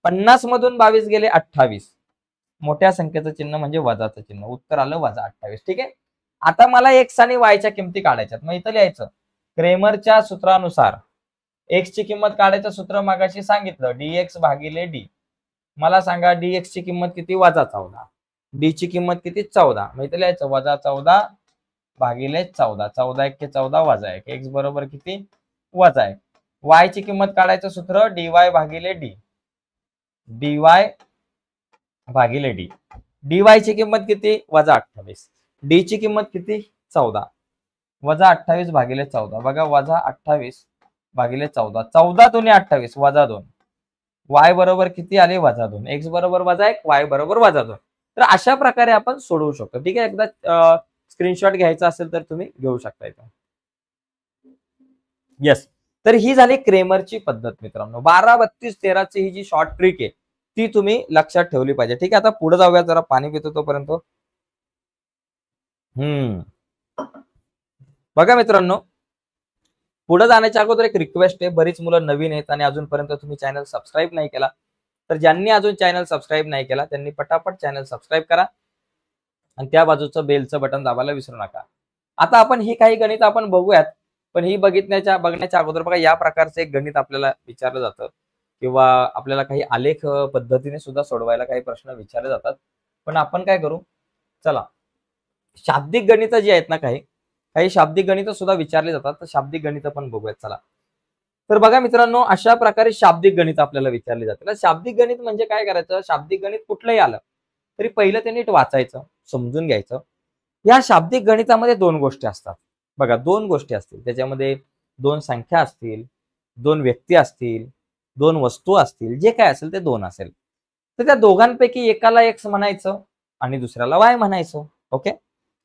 50 मधून 22 गेले 28. मोठ्या संख्येचं चिन्ह म्हणजे वजाचं चिन्ह. उत्तर आलं -28. ठीक आहे. आता मला एक्स आणि वायच्या किमती काढायच्यात. मग इथं लिहायचं क्रेमरच्या सूत्रानुसार एक्स ची किंमत काढायचं सूत्र मागाशी सांगितलं, dx भागिले डी. मला सांगा dx ची किंमत किती? -14. डी ची किंमत किती? 14. मग इथं लिहायचं -14 भागिले 14. 14 1 14 वजा 1. एक्स बरोबर किती? -1. वाय ची किंमत काढायचं सूत्र dy भागिले डी. dy भागिले डी. dy ची किंमत किती? -28. डी ची किंमत किती? 14. -28 भागिले 14. बघा -28 भागिले 14. 14 दुने 28 -2. वाय बरोबर किती आले? -2. एक्स बरोबर -1, वाय बरोबर -2. तर अशा प्रकारे आपण सोडवू शकतो. ठीक आहे. एकदा स्क्रीनशॉट घ्यायचा असेल तर तुम्ही घेऊ शकता इथं. येस. तर ही झाली क्रेमरची पद्धत मित्रांनो. 12 32 13 ची ही जी शॉर्ट ट्रिक आहे ती तुम्ही लक्षात ठेवली पाहिजे. ठीक आहे. आता पुढे जाऊया, जरा पाणी पितो तोपर्यंत. बघा मित्रांनो, पुढे जाण्याच्या अगोदर एक रिक्वेस्ट आहे. बरीच मुलं नवीन आहेत आणि अजूनपर्यंत तुम्ही चॅनल सबस्क्राईब नाही केला, तर ज्यांनी अजून चॅनल सबस्क्राईब नाही केला त्यांनी पटापट चॅनल सबस्क्राईब करा आणि त्या बाजूचं बेलचं बटन दाबायला विसरू नका. आता आपण ही काही गणित आपण बघूयात, पण ही बघण्याच्या अगोदर बघा या प्रकारचं एक गणित आपल्याला विचारलं जातं किंवा आपल्याला काही आलेख पद्धतीने सुद्धा सोडवायला काही प्रश्न विचारले जातात. पण आपण काय करू, चला शाब्दिक गणित जी आहेत ना, काही शाब्दिक गणित सुद्धा विचारले जातात, तर शाब्दिक गणित पण बघूयात. चला तर बघा मित्रांनो, अशा प्रकारे शाब्दिक गणित आपल्याला विचारले जाते. शाब्दिक गणित म्हणजे काय करायचं, शाब्दिक गणित कुठलंही आलं तरी पहिलं ते नीट वाचायचं, समजून घ्यायचं. या शाब्दिक गणितामध्ये 2 गोष्टी असतात. बघा 2 गोष्टी असतील, त्याच्यामध्ये 2 संख्या असतील, 2 व्यक्ती असतील, 2 वस्तू असतील, जे काय असेल ते 2 असेल. तर त्या दोघांपैकी एकाला एक्स म्हणायचं आणि दुसऱ्याला वाय म्हणायचं. ओके.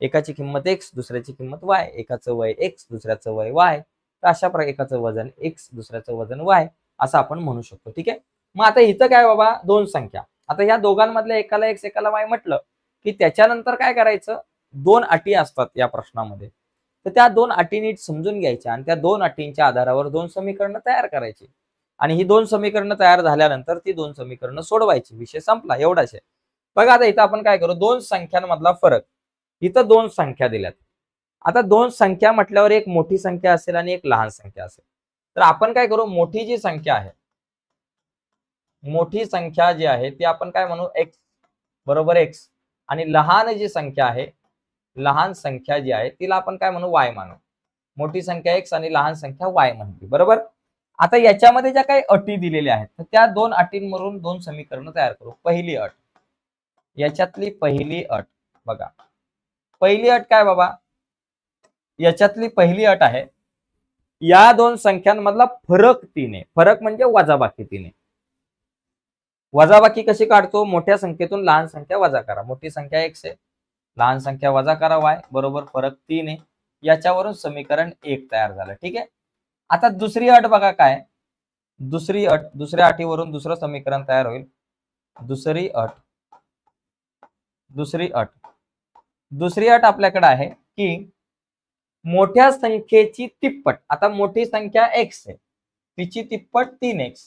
एकाची किंमत एक्स, दुसऱ्याची किंमत वाय. एकाचं वय एक्स, दुसऱ्याचं वय वाय. तर अशा प्रकारे एकाचं वजन एक्स, दुसऱ्याचं वजन वाय असं आपण म्हणू शकतो. ठीक आहे. मग आता इथं काय बाबा, 2 संख्या. आता या दोघांमधल्या एकाला एक्स एकाला वाय म्हटलं की त्याच्यानंतर काय करायचं, 2 अटी असतात या प्रश्नामध्ये. तर त्या 2 अटी नीट समजून घ्यायच्या आणि त्या 2 अटींच्या आधारावर 2 समीकरणं तयार करायची आणि ही 2 समीकरणं तयार झाल्यानंतर ती 2 समीकरणं सोडवायची. विषय संपला, एवढाच आहे. बघा आता इथं आपण काय करू, 2 संख्यांमधला फरक. इथं 2 संख्या दिल्यात. आता 2 संख्या म्हटल्यावर एक मोठी संख्या असेल आणि एक लहान संख्या असेल. तर आपण काय करू, मोठी जी संख्या आहे, मोठी संख्या जी आहे ती आपण काय म्हणू, एक्स बरोबर एक्स. आणि लहान जी संख्या आहे, लहान संख्या जी आहे तिला आपण काय म्हणू, वाय मानू. मोठी संख्या एक्स आणि लहान संख्या वाय म्हणते. बरोबर. आता याच्यामध्ये ज्या काही अटी दिलेल्या आहेत तर त्या 2 अटींवरून 2 समीकरणं तयार करू. पहिली अट, याच्यातली पहिली अट बघा. पहिली अट काय बाबा, याच्यातली पहिली अट आहे, या 2 संख्यांमधला फरक 3 आहे. फरक म्हणजे वजाबाकी 3 आहे. वजाबाकी कशी काढतो, मोठ्या संख्येतून लहान संख्या वजा करा. मोठी संख्या एक्स आहे, लहान संख्या वजा करा वाय बरोबर फरक 3 आहे. याच्यावरून समीकरण 1 तयार झालं. ठीक आहे. आता दुसरी अट बघा काय, दुसरी अट, दुसऱ्या अटीवरून दुसरं समीकरण तयार होईल. दुसरी अट, दुसरी अट आपल्याकडे आहे की मोठ्या संख्येची तिप्पट. आता मोठी संख्या एक्स आहे, तिची तिप्पट 3x.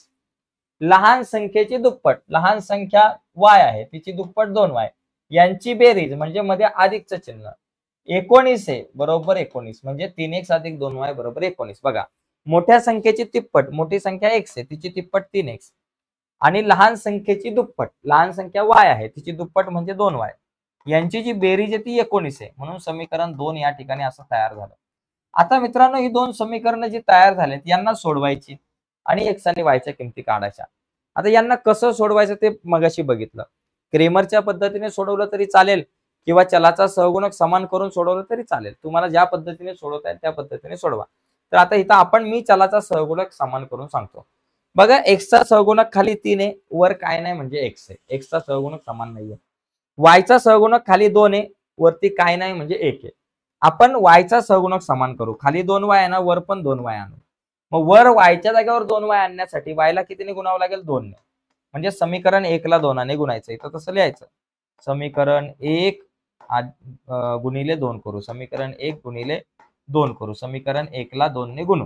लहान संख्येची दुप्पट, लहान संख्या वाय आहे, तिची दुप्पट 2y. यांची बेरीज म्हणजे मध्ये अधिकचं चिन्ह 19 आहे बरोबर 19, म्हणजे 3x अधिक 2y बरोबर 19. बघा मोठ्या संख्येची तिप्पट, मोठी संख्या एक्स आहे, तिची तिप्पट 3x. आणि लहान संख्येची दुप्पट, लहान संख्या वाय आहे, तिची दुप्पट म्हणजे 2y. यांची जी बेरीज आहे ती 19 आहे, म्हणून समीकरण 2 या ठिकाणी असं तयार झालं. आता मित्रांनो, ही 2 समीकरणं जी तयार झालीत यांना सोडवायची आणि एक्स आणि वायच्या किमती काढायच्या. आता यांना कसं सोडवायचं ते मगाशी बघितलं. क्रेमरच्या पद्धतीने सोडवलं तरी चालेल किंवा चलाचा सहगुणक समान करून सोडवलं तरी चालेल. तुम्हाला ज्या पद्धतीने सोडवता येईल त्या पद्धतीने सोडवा. तर आता इथं मी चलाचा सहगुणक समान करून सांगतो. बघा एक्सचा सहगुणक खाली 3 आहे, वर काय नाही म्हणजे एक्स आहे. एक्सचा सहगुणक समान नाहीये. वायचा सहगुणक खाली 2 आहे, वरती काय नाही म्हणजे 1 आहे. आपण वायचा सहगुणक समान करू. खाली 2 वाय आहे ना, वर पण 2 वाय आणू. मग वर वायच्या जागेवर 2 वाय आणण्यासाठी वायला कितीने गुणावं लागेल? 2 ने. म्हणजे समीकरण 1 ला 2 ने गुणायचं. इथं तसं लिहायचं. समीकरण 1 गुणिले 2 करू. समीकरण 1 गुणिले 2 करू. समीकरण 1 ला 2 ने गुणू.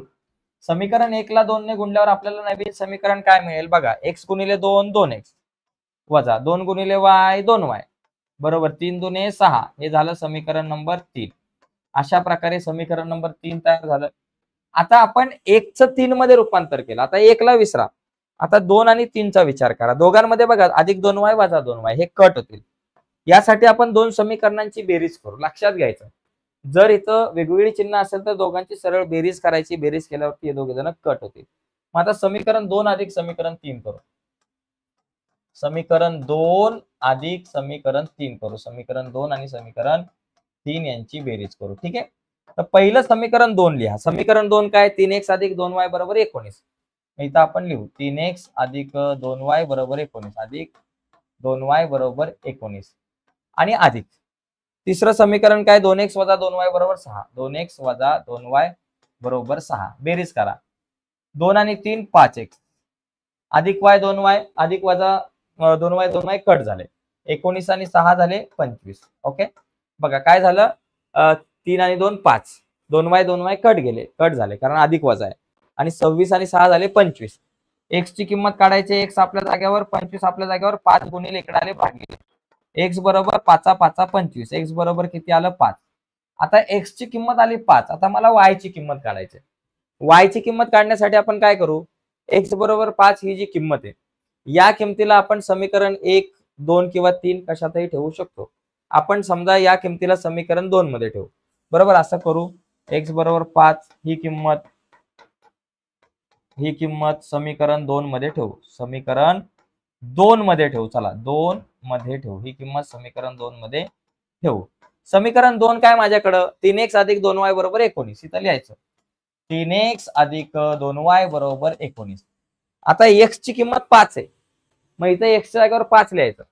समीकरण 1 ला 2 ने गुणल्यावर आपल्याला नवीन समीकरण काय मिळेल बघा. x गुणिले 2 2x वजा 2 गुणिले y 2y बरोबर 3 दुने 6. हे झालं समीकरण नंबर 3. अशा प्रकारे समीकरण नंबर 3 तयार झालं. आता आपण 1 चं 3 मध्ये रूपांतर केलं. आता 1 ला विसरा. आता 2 आणि 3 चा विचार करा. दोघांमध्ये बघा अधिक 2y वजा 2y हे कट होतील. यासाठी आपण दोन समीकरणांची बेरीज करू. लक्षात घ्यायचं, जर इथं वेगवेगळी चिन्ह असेल तर दोघांची सरळ बेरीज करायची. बेरीज केल्यावरती हे दोघे जण कट होतील. मग आता समीकरण 2 अधिक समीकरण 3 करू. समीकरण 2 अधिक समीकरण 3 करू. समीकरण 2 आणि समीकरण 3 यांची बेरीज करू. ठीक आहे. तर पहिलं समीकरण 2 लिहा. समीकरण 2 काय? 3x अधिक 2y बरोबर 19. इथं आपण लिहू 3x अधिक 2y बरोबर 19 अधिक 2y बरोबर 19 आणि अधिक तिसरं समीकरण काय? 2x वजा 2y बरोबर 6. 2x वजा 2y बरोबर 6. बेरीज करा. 2 आणि 3 5x अधिक y 2y अधिक वजा 2y कट झाले. 19 आणि 6 झाले 25. ओके. बघा काय झालं, 3 आणि 2 5. 2y कट झाले कारण अधिक वजा आहे. आणि 26 आणि 6 झाले 25. x ची किंमत काढायची. x आपल्या जागेवर 25 आपल्या जागेवर 5 गुणिले इकडे आले भागिले. x बरोबर 5 5 25. x बरोबर किती आलं? 5. आता x ची किंमत आली 5. आता मला y ची किंमत काढायची. y ची किंमत काढण्यासाठी आपण काय करू? x बरोबर 5 ही जी किंमत आहे, या किमतीला आपण समीकरण 1 2 किंवा 3 कशातही ठेवू शकतो. आपण समजा या किमतीला समीकरण 2 मध्ये ठेवू. बरोबर, असं करू. x बरोबर 5 ही किंमत समीकरण 2 मध्ये ठेवू. समीकरण 2 मध्ये ठेवू. चला 2 मध्ये ठेवू. ही किंमत समीकरण 2 मध्ये ठेवू. समीकरण 2 काय माझ्याकडं? 3x अधिक 2y बरोबर 19. इथं लिहायचं 3x अधिक 2y बरोबर 19. आता x ची किंमत 5 आहे. मग इथं x च्या जागेवर 5 लिहायचं.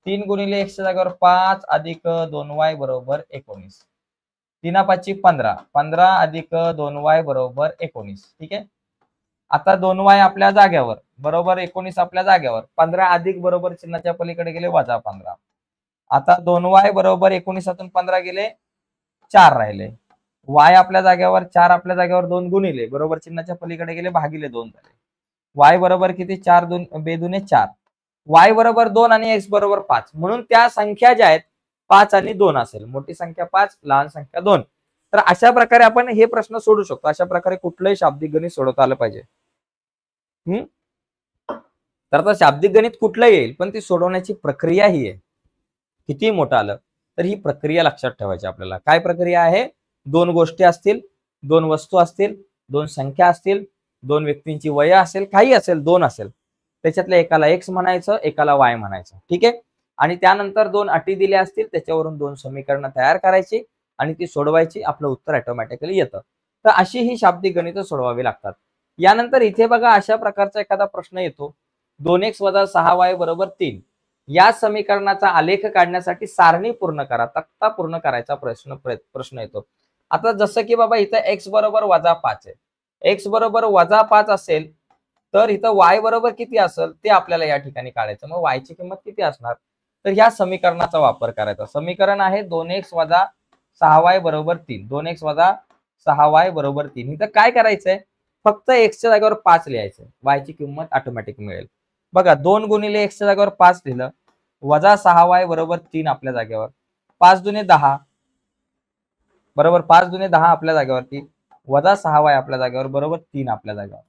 3 गुणिले x च्या जागेवर 5 अधिक 2y बरोबर 19. 3 5 15. 15 अधिक 2y बरोबर 19. ठीक आहे. आता 2y आपल्या जागेवर बरोबर 19 आपल्या जागेवर. 15 अधिक बरोबर चिन्हाच्या पलीकडे गेले वजा 15. आता 2y बरोबर 19 15 गेले 4 राहिले. y आपल्या जागेवर 4 आपल्या जागेवर 2 गुणिले बरोबर चिन्हाच्या पलीकडे गेले भागिले 2 झाले. y बरोबर किती? 4 बेदुने 4. y बरोबर 2 आणि x बरोबर 5. म्हणून त्या संख्या ज्या आहेत 5 आणि 2 असेल. मोठी संख्या 5, लहान संख्या 2. तर अशा प्रकारे आपण हे प्रश्न सोडू शकतो. अशा प्रकारे कुठलंही शाब्दिक गणित सोडवता आलं पाहिजे. तर आता शाब्दिक गणित कुठलं येईल, पण ती सोडवण्याची प्रक्रिया ही आहे. किती मोठं आलं तर ही प्रक्रिया लक्षात ठेवायची आपल्याला. काय प्रक्रिया आहे? 2 गोष्टी असतील, 2 वस्तू असतील, 2 संख्या असतील, 2 व्यक्तींची वय असेल, काही असेल, 2 असेल, त्याच्यातल्या एकाला x म्हणायचं, एकाला y म्हणायचं. ठीक आहे. आणि त्यानंतर 2 अटी दिल्या असतील, त्याच्यावरून 2 समीकरणं तयार करायची आणि ती सोडवायची. आपलं उत्तर ऑटोमॅटिकली येतं. तर अशी ही शाब्दिक गणितं सोडवावी लागतात. यानंतर इथे बघा अशा प्रकारचा एखादा प्रश्न येतो. 2x वजा 6y बरोबर 3. या समीकरणाचा आलेख काढण्यासाठी सारणी पूर्ण करा. तक्ता पूर्ण करायचा प्रश्न येतो. आता जसं की बाबा इथं x बरोबर वजा 5 आहे. x बरोबर वजा 5 असेल तर इथं y बरोबर किती असेल ते आपल्याला या ठिकाणी काढायचं. मग y ची किंमत किती असणार? तर ह्या समीकरणाचा वापर करायचा. समीकरण आहे 2x वजा 6y बरोबर 3. 2x वजा 6y बरोबर 3. इथं काय करायचंय? फक्त x च्या जागेवर 5 लिहायचं. y ची किंमत ऑटोमॅटिक मिळेल. बघा 2 गुणिले x च्या जागेवर 5 लिहिलं. वजा 6y बरोबर 3 आपल्या जागेवर. 5 दुने 10 बरोबर 5 दुने 10 आपल्या जागेवरती. वजा 6y आपल्या जागेवर बरोबर 3 आपल्या जागेवर.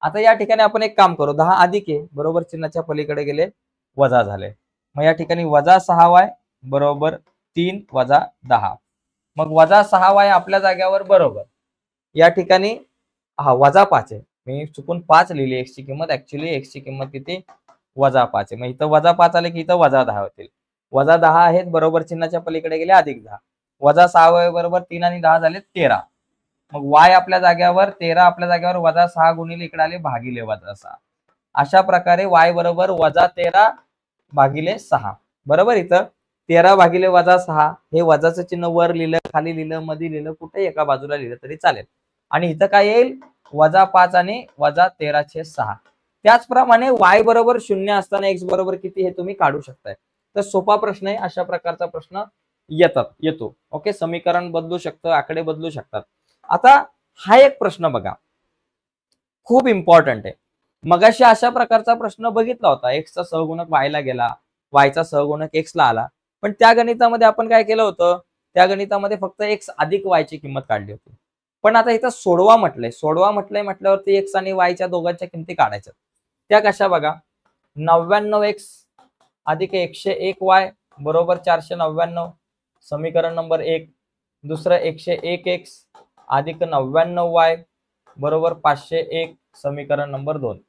आता या ठिकाणी आपण एक काम करू. 10 अधिक आहे बरोबर चिन्हाच्या पलीकडे गेले वजा झाले. मग या ठिकाणी वजा 6y बरोबर 3 वजा 10. मग वजा 6y आपल्या जागेवर बरोबर या ठिकाणी वजा 5 आहे. मी चुकून 5 लिहिली x ची किंमत. ऍक्च्युअली x ची किंमत किती? वजा 5 आहे. मग इथं वजा 5 आले की इथं वजा 10 होतील. वजा 10 आहेत बरोबर चिन्हाच्या पलीकडे गेले अधिक 10. वजा 6y बरोबर 3 आणि 10 झाले 13. मग y आपल्या जागेवर 13 आपल्या जागेवर वजा 6 गुणिले इकडे आले भागिले वजा 6. अशा प्रकारे y बरोबर वजा 13 भागिले 6. बरोबर. इथं 13 - 6 हे वजाचं चिन्ह वर लिहिलं, खाली लिहिलं, मध्ये लिहिलं, कुठे एका बाजूला लिहिलं तरी चालेल. आणि इथं काय येईल, -5 आणि -13/6. त्याचप्रमाणे y बरोबर 0 असताना x बरोबर किती हे तुम्ही काढू शकताय. तर सोपा प्रश्न आहे, अशा प्रकारचा प्रश्न येतो. ओके, समीकरण बदलू शकतं, आकडे बदलू शकतात. आता हा एक प्रश्न बघा, खूप इम्पॉर्टंट आहे. मगाशी अशा प्रकारचा प्रश्न बघितला होता, x चा सहगुणक y ला गेला, y चा सहगुणक x ला आला. पण त्या गणितामध्ये आपण काय केलं होतं, त्या गणितामध्ये फक्त x अधिक y ची किंमत काढली होती. पण आता इथं सोडवा म्हटलंय म्हटल्यावरती x आणि y च्या दोघांच्या किमती काढायच्या. त्या कशा बघा, 99x अधिक 101y बरोबर 499, समीकरण नंबर 1. दुसरं 101x अधिक 99y बरोबर 501, समीकरण नंबर 2.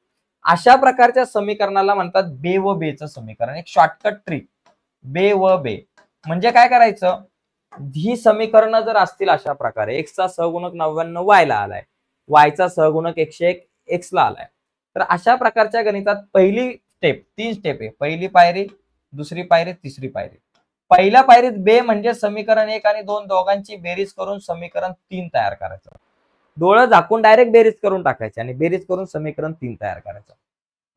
अशा प्रकारच्या समीकरणाला म्हणतात बे व बेचं समीकरण. एक शॉर्टकट ट्रिक, बे व बे म्हणजे काय करायचं, ही समीकरणं जर असतील अशा प्रकारे, x चा सहगुणक 99 y ला आलाय, y चा सहगुणक 101 x ला आलाय, तर अशा प्रकारच्या गणितात पहिली स्टेप, 3 स्टेप आहे. पहिली पायरी, दुसरी पायरी, तिसरी पायरी. पहिल्या पायरीत बे म्हणजे समीकरण 1 आणि 2 दोघांची बेरीज करून समीकरण 3 तयार करायचं. डोळं झाकून डायरेक्ट बेरीज करून टाकायची आणि बेरीज करून समीकरण 3 तयार करायचं.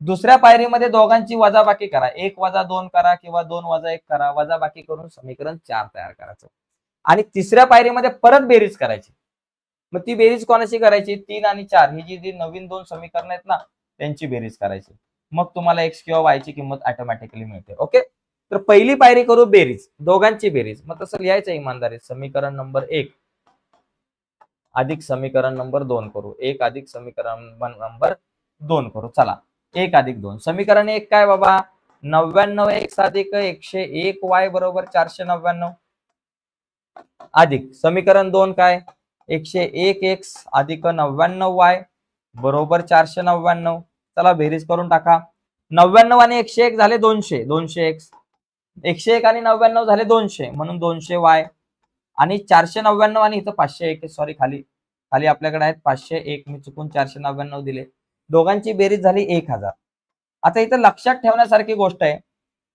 दुसऱ्या पायरीमध्ये दोघांची वजाबाकी करा, 1 - 2 करा किंवा 2 - 1 करा, वजाबाकी करून समीकरण 4 तयार करायचं. आणि तिसऱ्या पायरीमध्ये परत बेरीज करायची. मग ती बेरीज कोणाची करायची, 3 आणि 4 ही जी नवीन 2 समीकरण आहेत ना, त्यांची बेरीज करायची. मग तुम्हाला x किंवा y ची किंमत ऑटोमॅटिकली मिळते. ओके, तर पहिली पायरी करू बेरीज, दोघांची बेरीज. मग तसं लिहायचं इमानदारीत, समीकरण नंबर 1 अधिक समीकरण नंबर 2 करू, 1 अधिक समीकरण नंबर 2 करू. चला, 1 अधिक 2, समीकरण 1 काय बाबा, 99x अधिक 101y बरोबर 499 अधिक समीकरण 2 काय, 101x अधिक 99y बरोबर 499. चला बेरीज करून टाका. 99 आणि 101 झाले 200, 200x, 101 आणि 99 झाले 200 म्हणून 200y आणि 499 आणि इथं 501, सॉरी खाली आपल्याकडे आहेत 501, मी चुकून 499 दिले. दोघांची बेरीज झाली 1000. आता इथं लक्षात ठेवण्यासारखी गोष्ट आहे,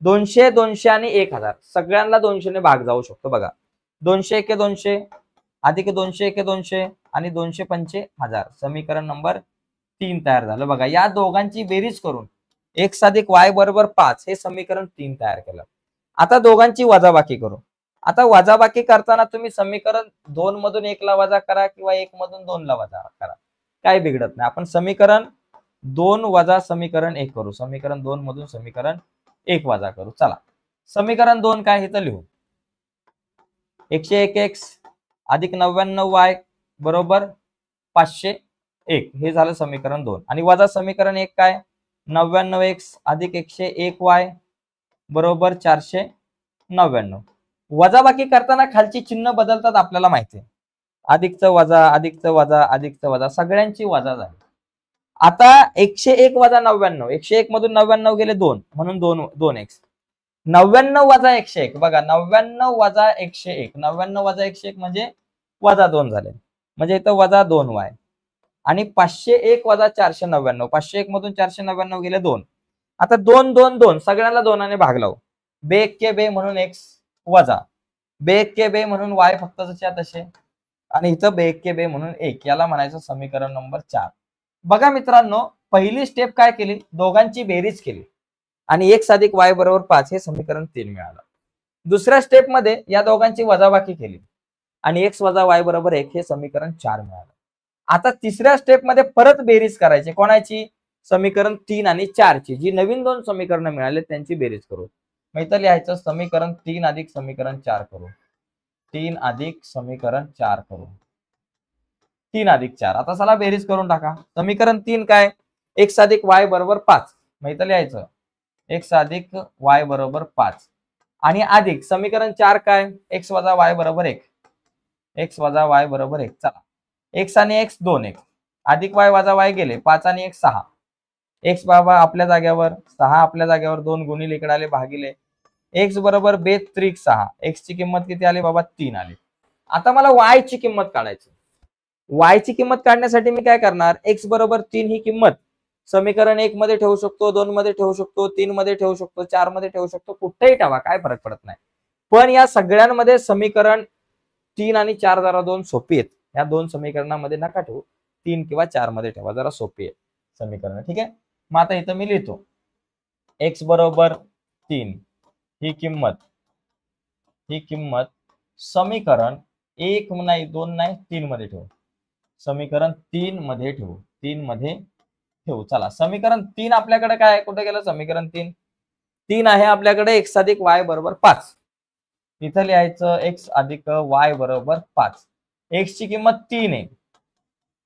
200, 200 आणि 1000 सगळ्यांना 200 ने भाग जाऊ शकतो बघा. 200 एके 200 अधिक 200 एके 200 आणि 200 पंचे 1000, समीकरण नंबर 3 तयार झालं बघा. या दोघांची बेरीज करून x अधिक y बरोबर 5 हे समीकरण 3 तयार केलं. आता दोघांची वजाबाकी करू. आता वजाबाकी करताना तुम्ही समीकरण 2 मधून 1 ला वजा करा किंवा 1 मधून 2 ला वजा करा, काय बिघडत नाही. आपण समीकरण 2 वजा समीकरण 1 करू, समीकरण 2 मधून समीकरण 1 वजा करू. चला, समीकरण 2 काय हे तर लिहू, 101x अधिक 99y बरोबर 501, हे झालं समीकरण 2. आणि वजा समीकरण 1 काय, 99x अधिक 101y बरोबर 499. वजाबाकी करताना खालची चिन्ह बदलतात आपल्याला माहिती आहे, अधिकचं वजा, अधिकचं वजा, अधिकचं वजा, सगळ्यांची वजा झाली. आता 101 वजा 99, 101 मधून 99 गेले 2 म्हणून 2x, 99 वजा 101 बघा, 99 वजा 101, 99 वजा 101 म्हणजे वजा 2 झाले, म्हणजे इथं वजा 2y. आणि 501 वजा 499, 501 मधून 499 गेले 2. आता 2 2 2 सगळ्यांना 2ने भाग लावू, बे एक्के बे म्हणून x वजा बे एक्के बे म्हणून y फक्त जसे तसे, आणि इथं बे एक्के बे म्हणून 1, याला म्हणायचं समीकरण नंबर 4. बघा मित्रांनो, पहिली स्टेप काय केली, दोघांची बेरीज केली आणि x अधिक y बरोबर 5 हे समीकरण 3 मिळालं. दुसऱ्या स्टेप मध्ये या दोघांची वजाबाकी केली आणि x वजा y बरोबर 1 हे समीकरण 4 मिळालं. आता तिसऱ्या स्टेप मध्ये परत बेरीज करायची, कोणाची, समीकरण 3 आणि 4 ची, जी नवीन 2 समीकरण मिळाले त्यांची बेरीज करू. मग इथं लिहायचं समीकरण 3 अधिक समीकरण 4 करू, 3 अधिक समीकरण 4 करू, 3 अधिक 4. आता चला बेरीज करून टाका. समीकरण 3 काय, x अधिक y बरोबर 5, मग इथं लिहायचं x अधिक y बरोबर 5 आणि अधिक समीकरण 4 काय, x वजा y बरोबर 1, x वजा y बरोबर 1. चला, x आणि x 2x अधिक y वजा y गेले 5 आणि 1 6, x बाबा आपल्या जाग्यावर, 6 आपल्या जाग्यावर, 2 गुणिले इकडे आले भागिले, x बरोबर 2 त्रिक 6, x ची किंमत किती आली बाबा, 3 आली. आता मला y ची किंमत काढायची. y ची किंमत काढण्यासाठी मी काय करणार, x बरोबर 3 ही किंमत समीकरण 1 मध्ये ठेवू शकतो, 2 मध्ये ठेवू शकतो, 3 मध्ये ठेवू शकतो, 4 मध्ये ठेवू शकतो, कुठेही ठेवा, काय फरक पडत नाही. पण या सगळ्यांमध्ये समीकरण 3 आणि 4 जरा दोन सोपी आहेत. या दोन समीकरणामध्ये नका ठेवू, 3 किंवा 4 मध्ये ठेवा, जरा सोपी आहे समीकरण. ठीक आहे. मग आता इथं मी लिहितो x बरोबर 3 ही किंमत समीकरण 1 नाही 2 नाही 3 मध्ये ठेवू. समीकरण 3 मध्ये ठेवू. चला, समीकरण 3 आपल्याकडे काय आहे? कुठे गेलं समीकरण 3 आहे आपल्याकडे x अधिक y बरोबर 5. इथं लिहायचं x अधिक y बरोबर 5. x ची किंमत 3 आहे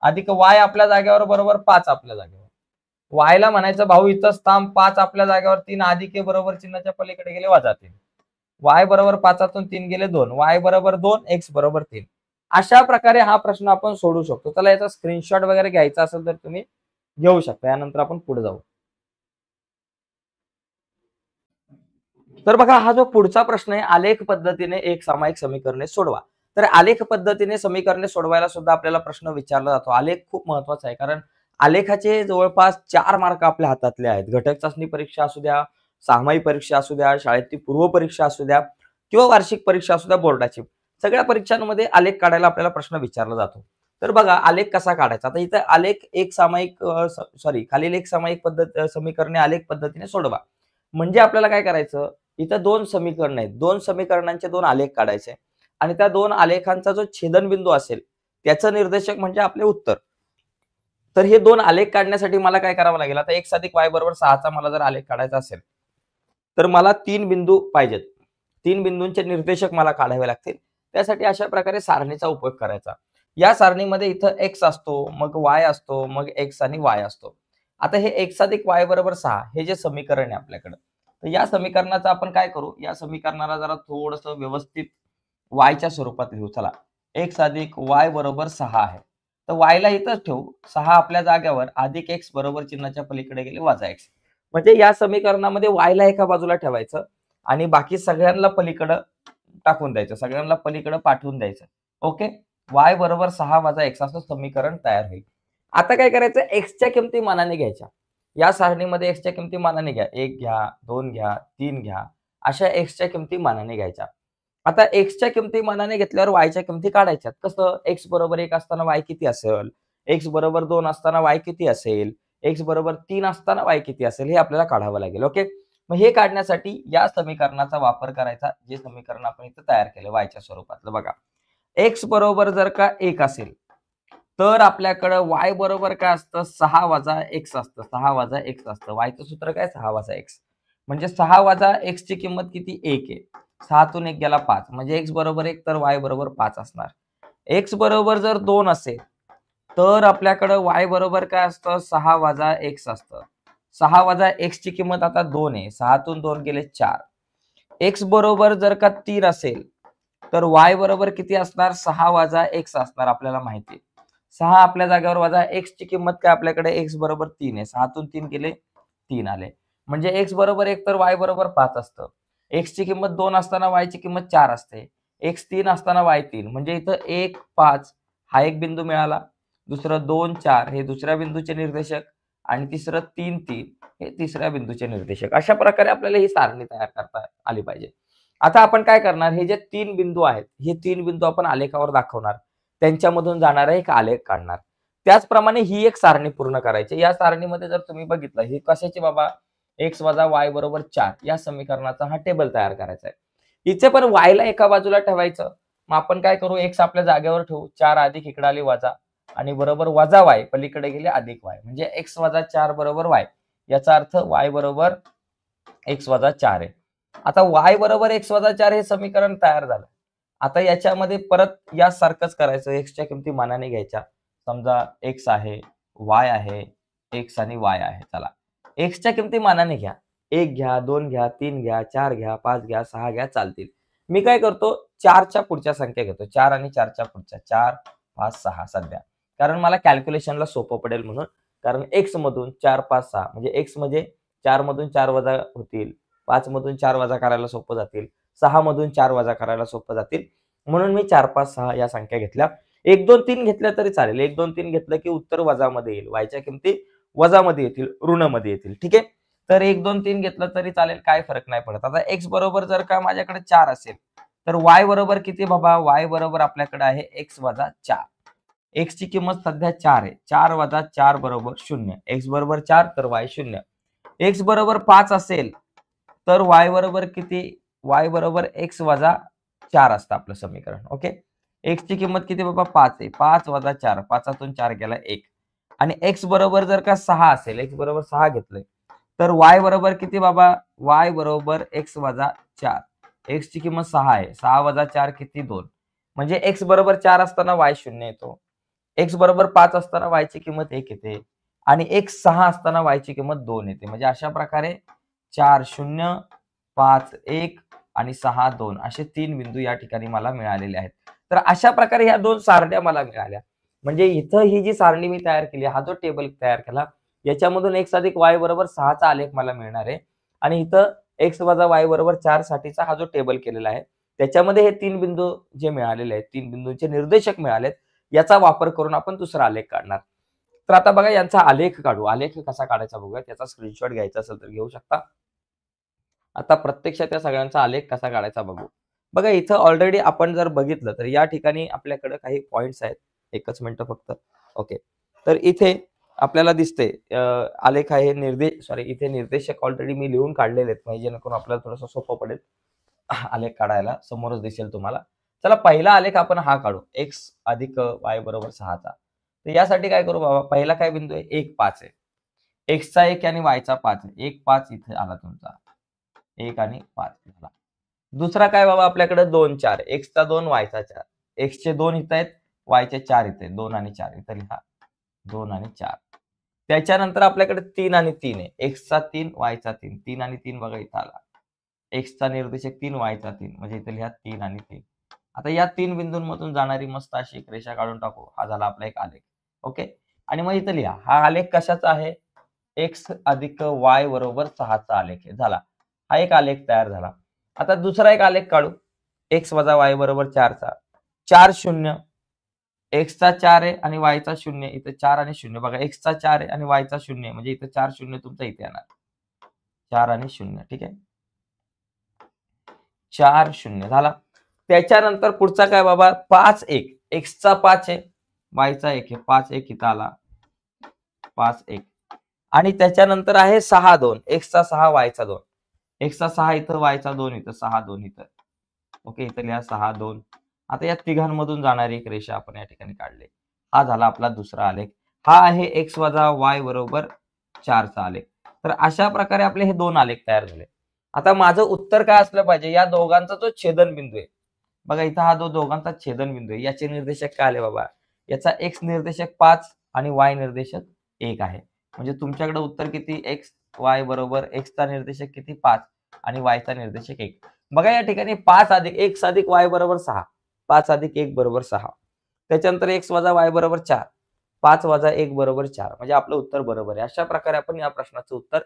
अधिक y आपल्या जागेवर बरोबर 5 आपल्या जागेवर. y ला म्हणायचं भाऊ इथंच थांब, 5 आपल्या जागेवर 3 अधिक आहे बरोबर चिन्हाच्या पलीकडे गेले वजा 3. y बरोबर 5 3 गेले 2, y बरोबर 2, x बरोबर 3. अशा प्रकारे हा प्रश्न आपण सोडू शकतो. चला, याचा स्क्रीनशॉट वगैरे घ्यायचा असेल तर तुम्ही घेऊ शकता. यानंतर आपण पुढे जाऊ. तर बघा, हा जो पुढचा प्रश्न आहे, आलेख पद्धतीने एक सामायिक समीकरणे सोडवा. तर आलेख पद्धतीने समीकरणे सोडवायला सुद्धा आपल्याला प्रश्न विचारला जातो. आलेख खूप महत्वाचा आहे, कारण आलेखाचे जवळपास 4 मार्क आपल्या हातातले आहेत. घटक चाचणी परीक्षा असू द्या, सामायिक परीक्षा असू द्या, शाळेतील पूर्व परीक्षा असू द्या किंवा वार्षिक परीक्षा असू द्या बोर्डाची, सगळ्या परीक्षांमध्ये आलेख काढायला आपल्याला प्रश्न विचारला जातो. तर बघा, आलेख कसा काढायचा. आता इथं आलेख एक सामायिक खालील एक सामायिक समीकरणे आलेख पद्धतीने सोडवा. म्हणजे आपल्याला काय करायचं, इथं 2 समीकरण आहेत, 2 समीकरणांचे 2 आलेख काढायचे आणि त्या 2 आलेखांचा जो छेदनबिंदू असेल त्याचं निर्देशक म्हणजे आपले उत्तर. तर हे 2 आलेख काढण्यासाठी मला काय करावं लागेल, आता x अधिक y बरोबर 6चा मला जर आलेख काढायचा असेल तर मला 3 बिंदू पाहिजेत. 3 बिंदूंचे निर्देशक मला काढावे लागतील. त्यासाठी अशा प्रकारे सारणीचा उपयोग करायचा. या सारणीमध्ये इथं x असतो, मग y असतो, मग x आणि y असतो. आता हे x अधिक y बरोबर 6 हे जे समीकरण आहे आपल्याकडे, तर या समीकरणाचं आपण काय करू, या समीकरणाला जरा थोडंसं व्यवस्थित y च्या स्वरूपात लिहू. चला, x अधिक y बरोबर 6 आहे, तर y ला इथंच ठेवू. 6 आपल्या जागेवर अधिक x बरोबर चिन्हाच्या पलीकडे गेले वजा x. म्हणजे या समीकरणामध्ये y ला एका बाजूला ठेवायचं आणि बाकी सगळ्यांना पलीकडं टाकून द्यायचं, सगळ्यांना पलीकडे पाठवून द्यायचं. ओके, y बरोबर 6 वजा x असं समीकरण तयार होईल. आता काय करायचं, x च्या किमती मानाने घ्यायच्या. या सारणीमध्ये x च्या किमती मानाने घ्या. 1 घ्या, 2 घ्या, 3 घ्या, अशा x च्या किमती मानाने घ्यायच्या. आता x च्या किमती मानाने घेतल्यावर y च्या किमती काढायच्यात. कसं, x बरोबर 1 असताना y किती असेल, x बरोबर 2 असताना y किती असेल, x बरोबर 3 असताना y किती असेल, हे आपल्याला काढावं लागेल. ओके, मग हे काढण्यासाठी या समीकरणाचा वापर करायचा, जे समीकरण आपण इथं तयार केलं y च्या स्वरूपातलं. बघा, x बरोबर जर का 1 असेल तर आपल्याकडे y बरोबर काय असतं, 6 वजा x असतं. 6 वजा x असतं. y चं सूत्र काय, 6 वजा x. म्हणजे 6 वजा x ची किंमत किती, 1 आहे. 6 तून 1 गेला 5, म्हणजे x बरोबर 1 तर y बरोबर 5 असणार. x बरोबर जर 2 असेल तर आपल्याकडे y बरोबर काय असतं, 6 वजा x असतं. 6 वजा x ची किंमत आता 2 आहे. 6 तून 2 गेले 4. x बरोबर जर का 3 असेल तर y बरोबर किती असणार, 6 वजा x असणार. आपल्याला माहिती आहे 6 आपल्या जागेवर वजा x ची किंमत काय, आपल्याकडे x बरोबर 3 आहे. 6 तून 3 गेले 3 आले. म्हणजे x बरोबर 1 तर y बरोबर 5 असतं. x ची किंमत 2 असताना y ची किंमत 4 असते. x 3 असताना y 3. म्हणजे इथं 1 5 हा एक बिंदू मिळाला. दुसरं 2 4 हे दुसऱ्या बिंदूचे निर्देशक आणि तिसरं 3 3 हे तिसऱ्या बिंदूचे निर्देशक. अशा प्रकारे आपल्याला ही सारणी तयार करता आली पाहिजे. आता आपण काय करणार, हे जे 3 बिंदू आहेत, हे 3 बिंदू आपण आलेखावर दाखवणार. त्यांच्यामधून जाणारा एक आलेख काढणार. त्याचप्रमाणे ही एक सारणी पूर्ण करायची. या सारणीमध्ये जर तुम्ही बघितलं, ही कशाची बाबा, x वजा y बरोबर 4 या समीकरणाचा हा टेबल तयार करायचा आहे. इथे पण y ला एका बाजूला ठेवायचं. मग आपण काय करू, x आपल्या जागेवर ठेवू. 4 अधिक इकडे आली वजा आणि बरोबर वजा y, पलीकडे गेले अधिक y, म्हणजे x वजा 4 बरोबर y. याचा अर्थ y बरोबर x वजा 4 आहे. आता y बरोबर x वजा 4 हे समीकरण तयार झालं. आता याच्यामध्ये परत यासारखंच करायचं, x च्या किमती मानाने घ्यायच्या. समजा x आहे, y आहे, x आणि y आहे. चला, x च्या किमती मानाने घ्या. 1 घ्या, 2 घ्या, 3 घ्या, 4 घ्या, 5 घ्या, 6 घ्या, चालतील. मी काय करतो, 4 च्या पुढच्या संख्या घेतो. 4 आणि 4 च्या पुढच्या, 4 5 6 सध्या, कारण मला कॅल्क्युलेशनला सोपं पडेल म्हणून. कारण x मधून 4 5 6 म्हणजे x म्हणजे 4 मधून 4 वजा होतील, 5 मधून 4 वजा करायला सोपं जातील, 6 मधून 4 वजा करायला सोपं जातील, म्हणून मी 4 5 6 या संख्या घेतल्या. 1 2 3 घेतल्या तरी चालेल. 1 2 3 घेतलं की उत्तर वजामध्ये येईल. y च्या किमती वजामध्ये येतील, ऋणमध्ये येतील. ठीक आहे, तर 1 2 3 घेतलं तरी चालेल, काय फरक नाही पडत. आता x बरोबर जर का माझ्याकडे 4 असेल तर y बरोबर किती बाबा, y बरोबर आपल्याकडे आहे x वजा 4. x ची किंमत सध्या 4 आहे. 4 वजा 4 बरोबर 0. x बरोबर 4 तर y 0. x बरोबर 5 असेल तर y बरोबर किती, y बरोबर x वजा 4 असतं आपलं समीकरण. ओके, x ची किंमत किती बाबा 5 आहे. 5 वजा 4, 5तून 4 गेला 1. आणि x बरोबर जर का 6 असेल, x बरोबर 6 घेतलंय तर y बरोबर किती बाबा, y बरोबर x वजा 4. x ची किंमत 6 आहे. 6 वजा 4 किती 2. म्हणजे x बरोबर 4 असताना y 0 येतो. x बरोबर 5 असताना y ची किंमत 1 येते आणि x 6 असताना y ची किंमत 2 येते. म्हणजे अशा प्रकारे 4 0, 5 1 आणि 6 2 असे 3 बिंदू या ठिकाणी मला मिळालेले आहेत. तर अशा प्रकारे ह्या 2 सारण्या मला मिळाल्या. म्हणजे इथं ही जी सारणी मी तयार केली, हा जो टेबल तयार केला, याच्यामधून x अधिक y बरोबर 6 चा आलेख मला मिळणार आहे आणि इथं x वजा y बरोबर 4 साठीचा हा जो टेबल केलेला आहे, त्याच्यामध्ये हे 3 बिंदू जे मिळालेले आहेत, 3 बिंदूंचे निर्देशक मिळालेत, याचा वापर करून आपण दुसरा आलेख काढणार. तर आता बघा यांचा आलेख काढू. आलेख कसा काढायचा बघूया. त्याचा स्क्रीनशॉट घ्यायचा असेल तर घेऊ शकता. आता प्रत्यक्षात या सगळ्यांचा आलेख कसा काढायचा बघू. बघा इथं ऑलरेडी आपण जर बघितलं तर या ठिकाणी आपल्याकडे काही पॉइंट्स आहेत. एकच मिनिट फक्त. ओके, तर इथे आपल्याला दिसते आलेख आहे, इथे निर्देशक ऑलरेडी मी लिहून काढलेले आहेत, म्हणजे जेणेकरून आपल्याला थोडंसं सोपं पडेल आलेख काढायला. समोरच दिसेल तुम्हाला. चला पहिला आलेख आपण हा काढू, x अधिक y बरोबर 6 चा. तर यासाठी काय करू बाबा, पहिला काय बिंदू आहे, 1 5 आहे. x चा 1 आणि y चा 5 आहे. 1 5 इथे आला तुमचा, 1 आणि 5 झाला. दुसरा काय बाबा आपल्याकडे 2 4, x चा 2 y चा 4. x चे 2 इथे आहेत, y चे 4 इथे, 2 आणि 4 इथे लिहा, 2 आणि 4. त्याच्यानंतर आपल्याकडे 3 आणि 3 आहे, x चा 3 y चा 3. 3 आणि 3 बघा इथं आला. x चा निर्देशक 3 y चा 3, म्हणजे इथे लिहा 3 आणि 3. आता या 3 बिंदूंमधून जाणारी मस्त अशी एक रेषा काढून टाकू. हा झाला आपला एक आलेख. ओके, आणि मग इथं लिहा, हा आलेख कशाचा आहे, x अधिक y बरोबर 6 चा आलेख आहे. झाला, हा एक आलेख तयार झाला. आता दुसरा एक आलेख काढू, x वजा y बरोबर 4 चा. 4 0, x चा 4 आहे आणि y चा 0. इथे 4 आणि 0 बघा, x चा 4 आहे आणि y चा 0 आहे, म्हणजे इथे 4 0 तुमचा इथे येणार. 4 आणि 0, ठीक आहे. 4 0 झाला. त्याच्यानंतर पुढचा काय बाबा, 5 1. x चा 5 आहे, y चा 1 आहे. 5 1 इथं आला, 5 1. आणि त्याच्यानंतर आहे 6 2. x चा 6 y चा 2. x चा 6 इथं, y चा 2 इथं, 6 2 इथं. ओके, इथं लिहा 6 2. आता या तिघांमधून जाणारी एक रेषा आपण या ठिकाणी काढली. हा झाला आपला दुसरा आलेख. हा आहे x वजा y बरोबर 4 चा आलेख. तर अशा प्रकारे आपले हे 2 आलेख तयार झाले. आता माझं उत्तर काय असलं पाहिजे, या दोघांचा जो छेदनबिंदू आहे बघा, इथं हा जो दोघांचा छेदनबिंदू आहे, याचे निर्देशक काय आले बाबा, याचा x निर्देशक 5 आणि y निर्देशक 1 आहे. म्हणजे तुमच्याकडे उत्तर किती, x y बरोबर x चा निर्देशक किती 5 आणि y चा निर्देशक 1. बघा या ठिकाणी 5 अधिक x अधिक y बरोबर 6, 5 अधिक 1 बरोबर 6. त्याच्यानंतर x वजा y बरोबर 4, 5 वजा 1 बरोबर 4. म्हणजे आपलं उत्तर बरोबर आहे. अशा प्रकारे आपण या प्रश्नाचं उत्तर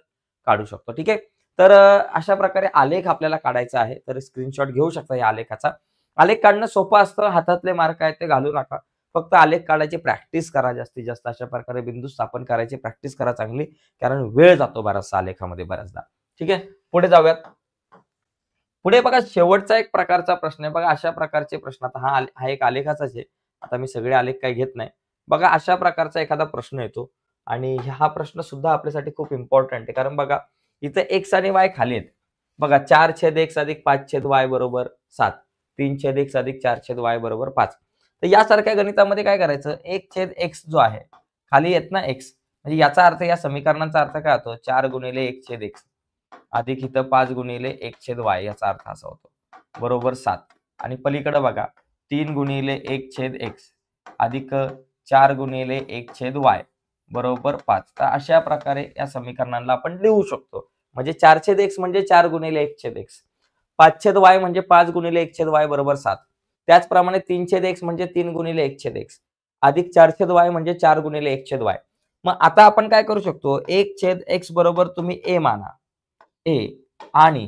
काढू शकतो. ठीक आहे. तर अशा प्रकारे आलेख आपल्याला काढायचा आहे. तर स्क्रीनशॉट घेऊ शकता या आलेखाचा. आलेख काढणं सोपं असतं. हातातले मार्क आहेत ते घालू नका. फक्त आलेख काढायची प्रॅक्टिस करा जास्तीत जास्त. अशा प्रकारे बिंदू स्थापन करायची प्रॅक्टिस करा चांगली. कारण वेळ जातो बराचसा आलेखामध्ये बऱ्याचदा. ठीक आहे. पुढे जाऊयात. पुढे बघा शेवटचा एक प्रकारचा प्रश्न आहे. बघा अशा प्रकारचे प्रश्न, आता हा एक आलेखाचाच आहे. आता मी सगळे आलेख काही घेत नाही. बघा अशा प्रकारचा एखादा प्रश्न येतो आणि हा प्रश्न सुद्धा आपल्यासाठी खूप इम्पॉर्टंट आहे. कारण बघा इथे x आणि y खाली आहेत. बघा 4/x अधिक 5/y बरोबर 7. 3/x अधिक 4/y बरोबर 5. तर यासारख्या गणितामध्ये काय करायचं, 1/x जो आहे खाली येत ना x, म्हणजे याचा अर्थ, या समीकरणाचा अर्थ काय होतो, 4 गुणिले 1/x अधिक इथं 5 गुणिले 1/y, याचा अर्थ असा होतो बरोबर 7. आणि पलीकडे बघा 3 गुणिले 1/x अधिक 4 गुणिले 1/y बरोबर 5. तर अशा प्रकारे या समीकरणाला आपण लिहू शकतो. म्हणजे 4/x म्हणजे 4 गुणिले 1/x, 5/y म्हणजे 5 गुणिले 1/y बरोबर 7. त्याचप्रमाणे 3/x म्हणजे 3 गुणिले 1/x अधिक 4/y म्हणजे 4 गुणिले 1/y. मग आता आपण काय करू शकतो, 1/x बरोबर तुम्ही a माना, a, आणि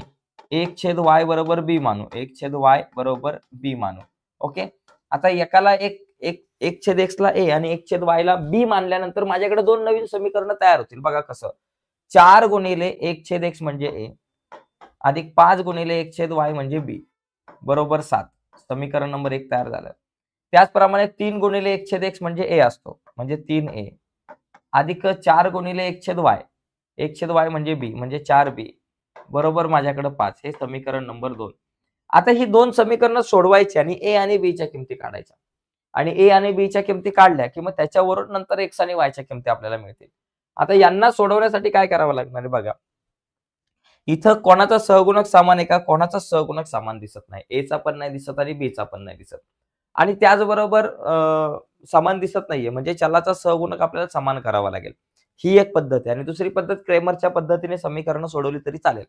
1/y बरोबर b मानू, 1/y बरोबर b मानू. ओके. आता एकाला 1/x ला a आणि 1/y ला b मानल्यानंतर माझ्याकडे दोन नवीन समीकरण तयार होतील. बघा कसं, 4 गुणिले 1/x म्हणजे a अधिक 5 गुणिले 1/y म्हणजे b बरोबर 7. समीकरण नंबर 1 तयार झालं. त्याचप्रमाणे 3 गुणिले 1/x म्हणजे a असतो, म्हणजे 3a अधिक 4 गुणिले 1/y, 1/y म्हणजे b, म्हणजे 4b बरोबर माझ्याकडे 5. हे समीकरण नंबर 2. आता ही 2 समीकरणं सोडवायची आणि a आणि b च्या किमती काढायच्या. आणि a आणि b च्या किमती काढल्या की मग त्याच्यावरून नंतर x आणि y च्या किमती आपल्याला मिळतील. आता यांना सोडवण्यासाठी काय करावं लागणार आहे बघा. इथं कोणाचा सहगुणक समान आहे का? कोणाचा सहगुणक समान दिसत नाही. a चा पण नाही दिसत आणि b चा पण नाही दिसत. आणि त्याचबरोबर समान दिसत नाहीये म्हणजे चलाचा सहगुणक आपल्याला समान करावा लागेल. ही एक पद्धत आहे आणि दुसरी पद्धत क्रेमरच्या पद्धतीने समीकरणं सोडवली तरी चालेल.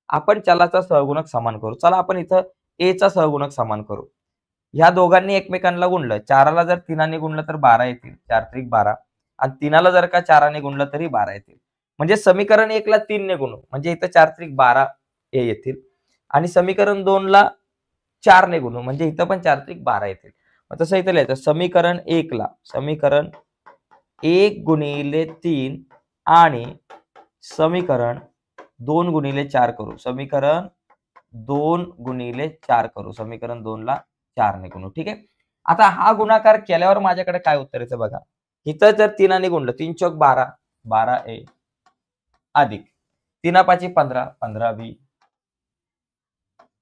आपण चलाचा सहगुणक समान करू. चला आपण इथं a चा सहगुणक समान करू. ह्या दोघांनी एकमेकांना गुणलं. 4ला जर 3ने गुणलं तर 12 येतील. 4 त्रिक 12 आणि 3ला जर का 4ने गुणलं तरी 12 येतील. म्हणजे समीकरण 1ला 3ने गुणू म्हणजे इथं 4 त्रिक 12 हे येतील आणि समीकरण 2ला 4ने गुणू म्हणजे इथं पण 4 त्रिक 12 येतील. मग तसं इथं लिहायचं समीकरण 1ला समीकरण 1 गुणिले 3 आणि समीकरण 2 गुणिले 4 करू. समीकरण 2 गुणिले 4 करू. समीकरण 2ला 4ने गुणू. ठीक आहे. आता हा गुणाकार केल्यावर माझ्याकडे काय उत्तर येतं बघा. इथं जर 3ने गुणलं 3 चौक 12 12a अधिक 3 5 15 15b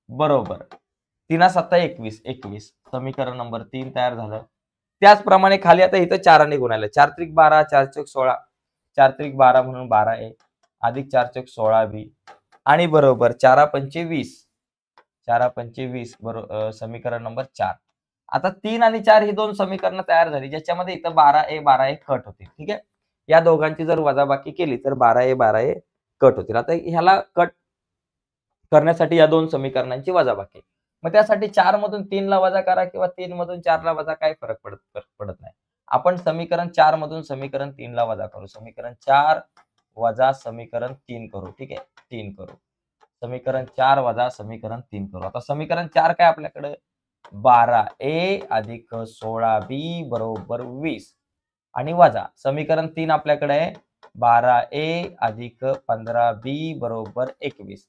बरोबर 3 7 21 21. समीकरण नंबर 3 तयार झालं. त्याचप्रमाणे खाली आता इथं 4ने गुणायला 4 त्रिक 12 4 चौक 16 4 त्रिक 12 म्हणून 12a अधिक 4 चौक 16b आणि बरोबर 4 पंचे 20 4 पंचे 20 बरोबर समीकरण नंबर 4. आता 3 आणि 4 ही दोन समीकरणं तयार झाली ज्याच्यामध्ये इथं 12a कट होतील. ठीक आहे. या दोघांची जर वजाबाकी केली तर 12a कट होतील. आता ह्याला कट करण्यासाठी या दोन समीकरणांची वजाबाकी. मग त्यासाठी 4 मधून 3 ला वजा करा किंवा 3 मधून 4 ला वजा काय फरक पडत नाही. आपण समीकरण 4 मधून समीकरण 3 ला वजा करू. समीकरण 4 वजा समीकरण 3 करू. ठीक आहे. 3 करू. समीकरण 4 वजा समीकरण 3 करू. आता समीकरण 4 काय आपल्याकडे 12a अधिक 16b बरोबर 20 आणि वजा समीकरण 3 आपल्याकडे आहे 12a अधिक 15b बरोबर 21.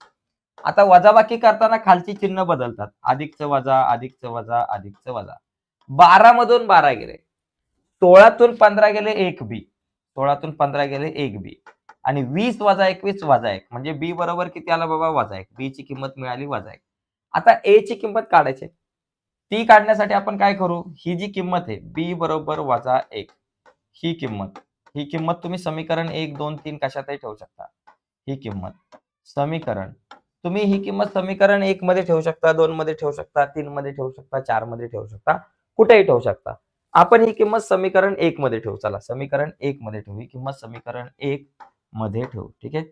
आता वजाबाकी करताना खालची चिन्ह बदलतात. अधिकचं वजा अधिकचं वजा अधिकचं वजा. 12 मधून 12 गेले. 16तून 15 गेले 1b. 16तून 15 गेले 1b आणि 20 वजा 21 वजा 1 म्हणजे b बरोबर किती आला बाबा वजा 1. b ची किंमत मिळाली वजा 1. आता a ची किंमत काढायची. ती काढण्यासाठी आपण काय करू. ही जी किंमत आहे b बरोबर वजा 1 ही किंमत तुम्ही समीकरण 1 2 3 कशातही ठेवू शकता. ही किंमत समीकरण तुम्ही ही किंमत समीकरण 1 मध्ये ठेवू शकता 2 मध्ये ठेवू शकता 3 मध्ये ठेवू शकता 4 मध्ये ठेवू शकता कुठेही ठेवू शकता. आपण ही किंमत समीकरण 1 मध्ये ठेवू. चला समीकरण 1 मध्ये ठेवू. ही किंमत समीकरण 1 मध्ये ठेवू. ठीक आहे.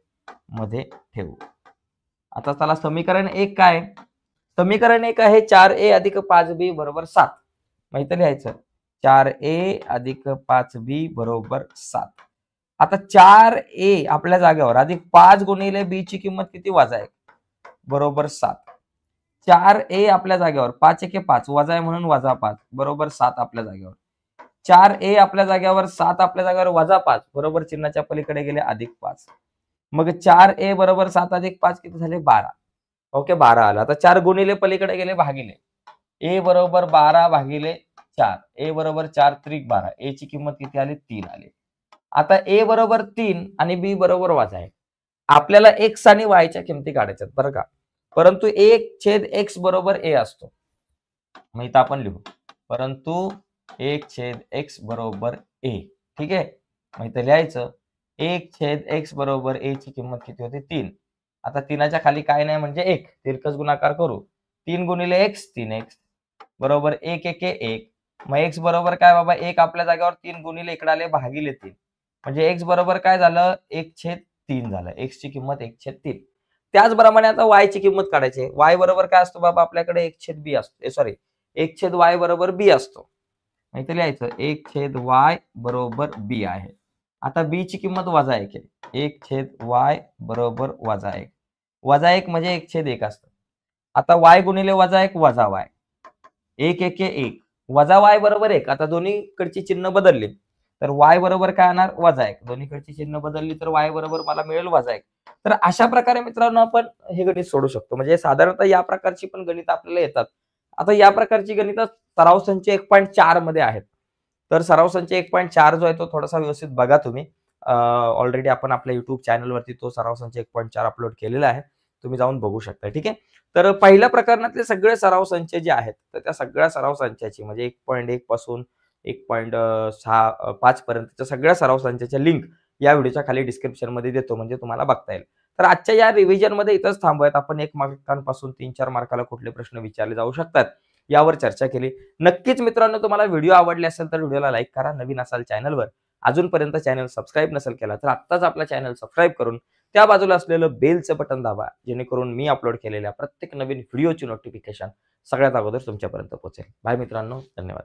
मध्ये ठेवू. आता चला समीकरण 1 काय. समीकरण 1 आहे 4a अधिक 5b बरोबर 7. मग इथं लिहायचं 4a अधिक 5b बरोबर 7. आता 4a आपल्या जागेवर अधिक 5 गुणिले b ची किंमत किती वजा 1 बरोबर 7. 4a आपल्या जागेवर 5 1 5 वजा आहे म्हणून वजा 5 बरोबर 7 आपल्या जागेवर. 4a आपल्या जागेवर 7 आपल्या जागेवर वजा 5 बरोबर चिन्हाच्या पलीकडे गेले अधिक 5. मग 4a बरोबर 7 अधिक 5 किती झाले 12. ओके 12 आला. आता 4 गुणिले पलीकडे गेले भागिले. a बरोबर 12 भागिले 4. a बरोबर 4 त्रिक 12. a ची किंमत किती आली 3 आली. आता a बरोबर 3 आणि b बरोबर वजा 1. आपल्याला x आणि y च्या किमती काढायच्यात बरं का. परंतु 1/x बरोबर a असतो. मग इथं आपण लिहू परंतु 1/x बरोबर a. ठीक आहे. मग इथं लिहायचं 1/x बरोबर a ची किंमत किती होती 3. आता 3च्या खाली काय नाही म्हणजे 1. तिरकस गुणाकार करू. 3 गुणिले x 3x बरोबर 1 1 1. मग x बरोबर काय बाबा 1 आपल्या जागेवर 3 गुणिले इकडे आले भागिले 3 म्हणजे x बरोबर काय झालं 1/3 झालं. x ची किंमत 1/3. त्याचप्रमाणे आता y ची किंमत काढायची. y बरोबर काय असतो बाबा आपल्याकडे 1/b असतो. सॉरी 1/y बरोबर b असतो. इथे लिहायचं 1/y बरोबर b आहे. आता b ची किंमत वजा 1 आहे. 1/y बरोबर वजा 1. वजा 1 म्हणजे 1/1 असतं. आता y गुणिले वजा 1 वजा y. 1 1 1 वजा y बरोबर 1. आता दोन्हीकडची चिन्ह बदलली तर y बरोबर काय येणार वजा 1. दोन्हीकडची चिन्ह बदलली तर y बरोबर मला मिळेल वजा 1. तर अशा प्रकारे मित्रांनो आपण हे गणित सोडू शकतो. म्हणजे साधारणतः या प्रकारची पण गणित आपल्याला येतात. आता या प्रकारची गणित सराव संच 1.4 मध्ये आहेत. तर सराव संच 1.4 जो आहे तो थोडासा व्यवस्थित बघा तुम्ही. ऑलरेडी आपण आपल्या YouTube चॅनलवरती तो सराव संच 1.4 अपलोड केलेला आहे. तुम्ही जाऊन बघू शकता. ठीक आहे. तर पहिल्या प्रकरणातले सगळे सराव संच जे आहेत, तर त्या सगळ्या सराव संचाची म्हणजे 1.1 पासून 1.5 पर्यंतच्या सगळ्या सराव संचाच्या लिंक या व्हिडिओच्या खाली डिस्क्रिप्शनमध्ये देतो, म्हणजे तुम्हाला बघता येईल. तर आजच्या या रिव्हिजनमध्ये इथंच थांबूयात. आपण 1 मार्कांपासून 3-4 मार्काला कुठले प्रश्न विचारले जाऊ शकतात, यावर चर्चा केली. नक्कीच मित्रांनो, तुम्हाला व्हिडिओ आवडले असेल तर व्हिडिओला लाईक करा. नवीन असाल चॅनलवर, अजूनपर्यंत चॅनल सबस्क्राईब नसेल केला तर आत्ताच आपला चॅनल सबस्क्राईब करून त्या बाजूला असलेलं बेलचं बटन दाबा, जेणेकरून मी अपलोड केलेल्या प्रत्येक नवीन व्हिडिओची नोटिफिकेशन सगळ्यात अगोदर तुमच्यापर्यंत पोहोचेल. बाय मित्रांनो, धन्यवाद.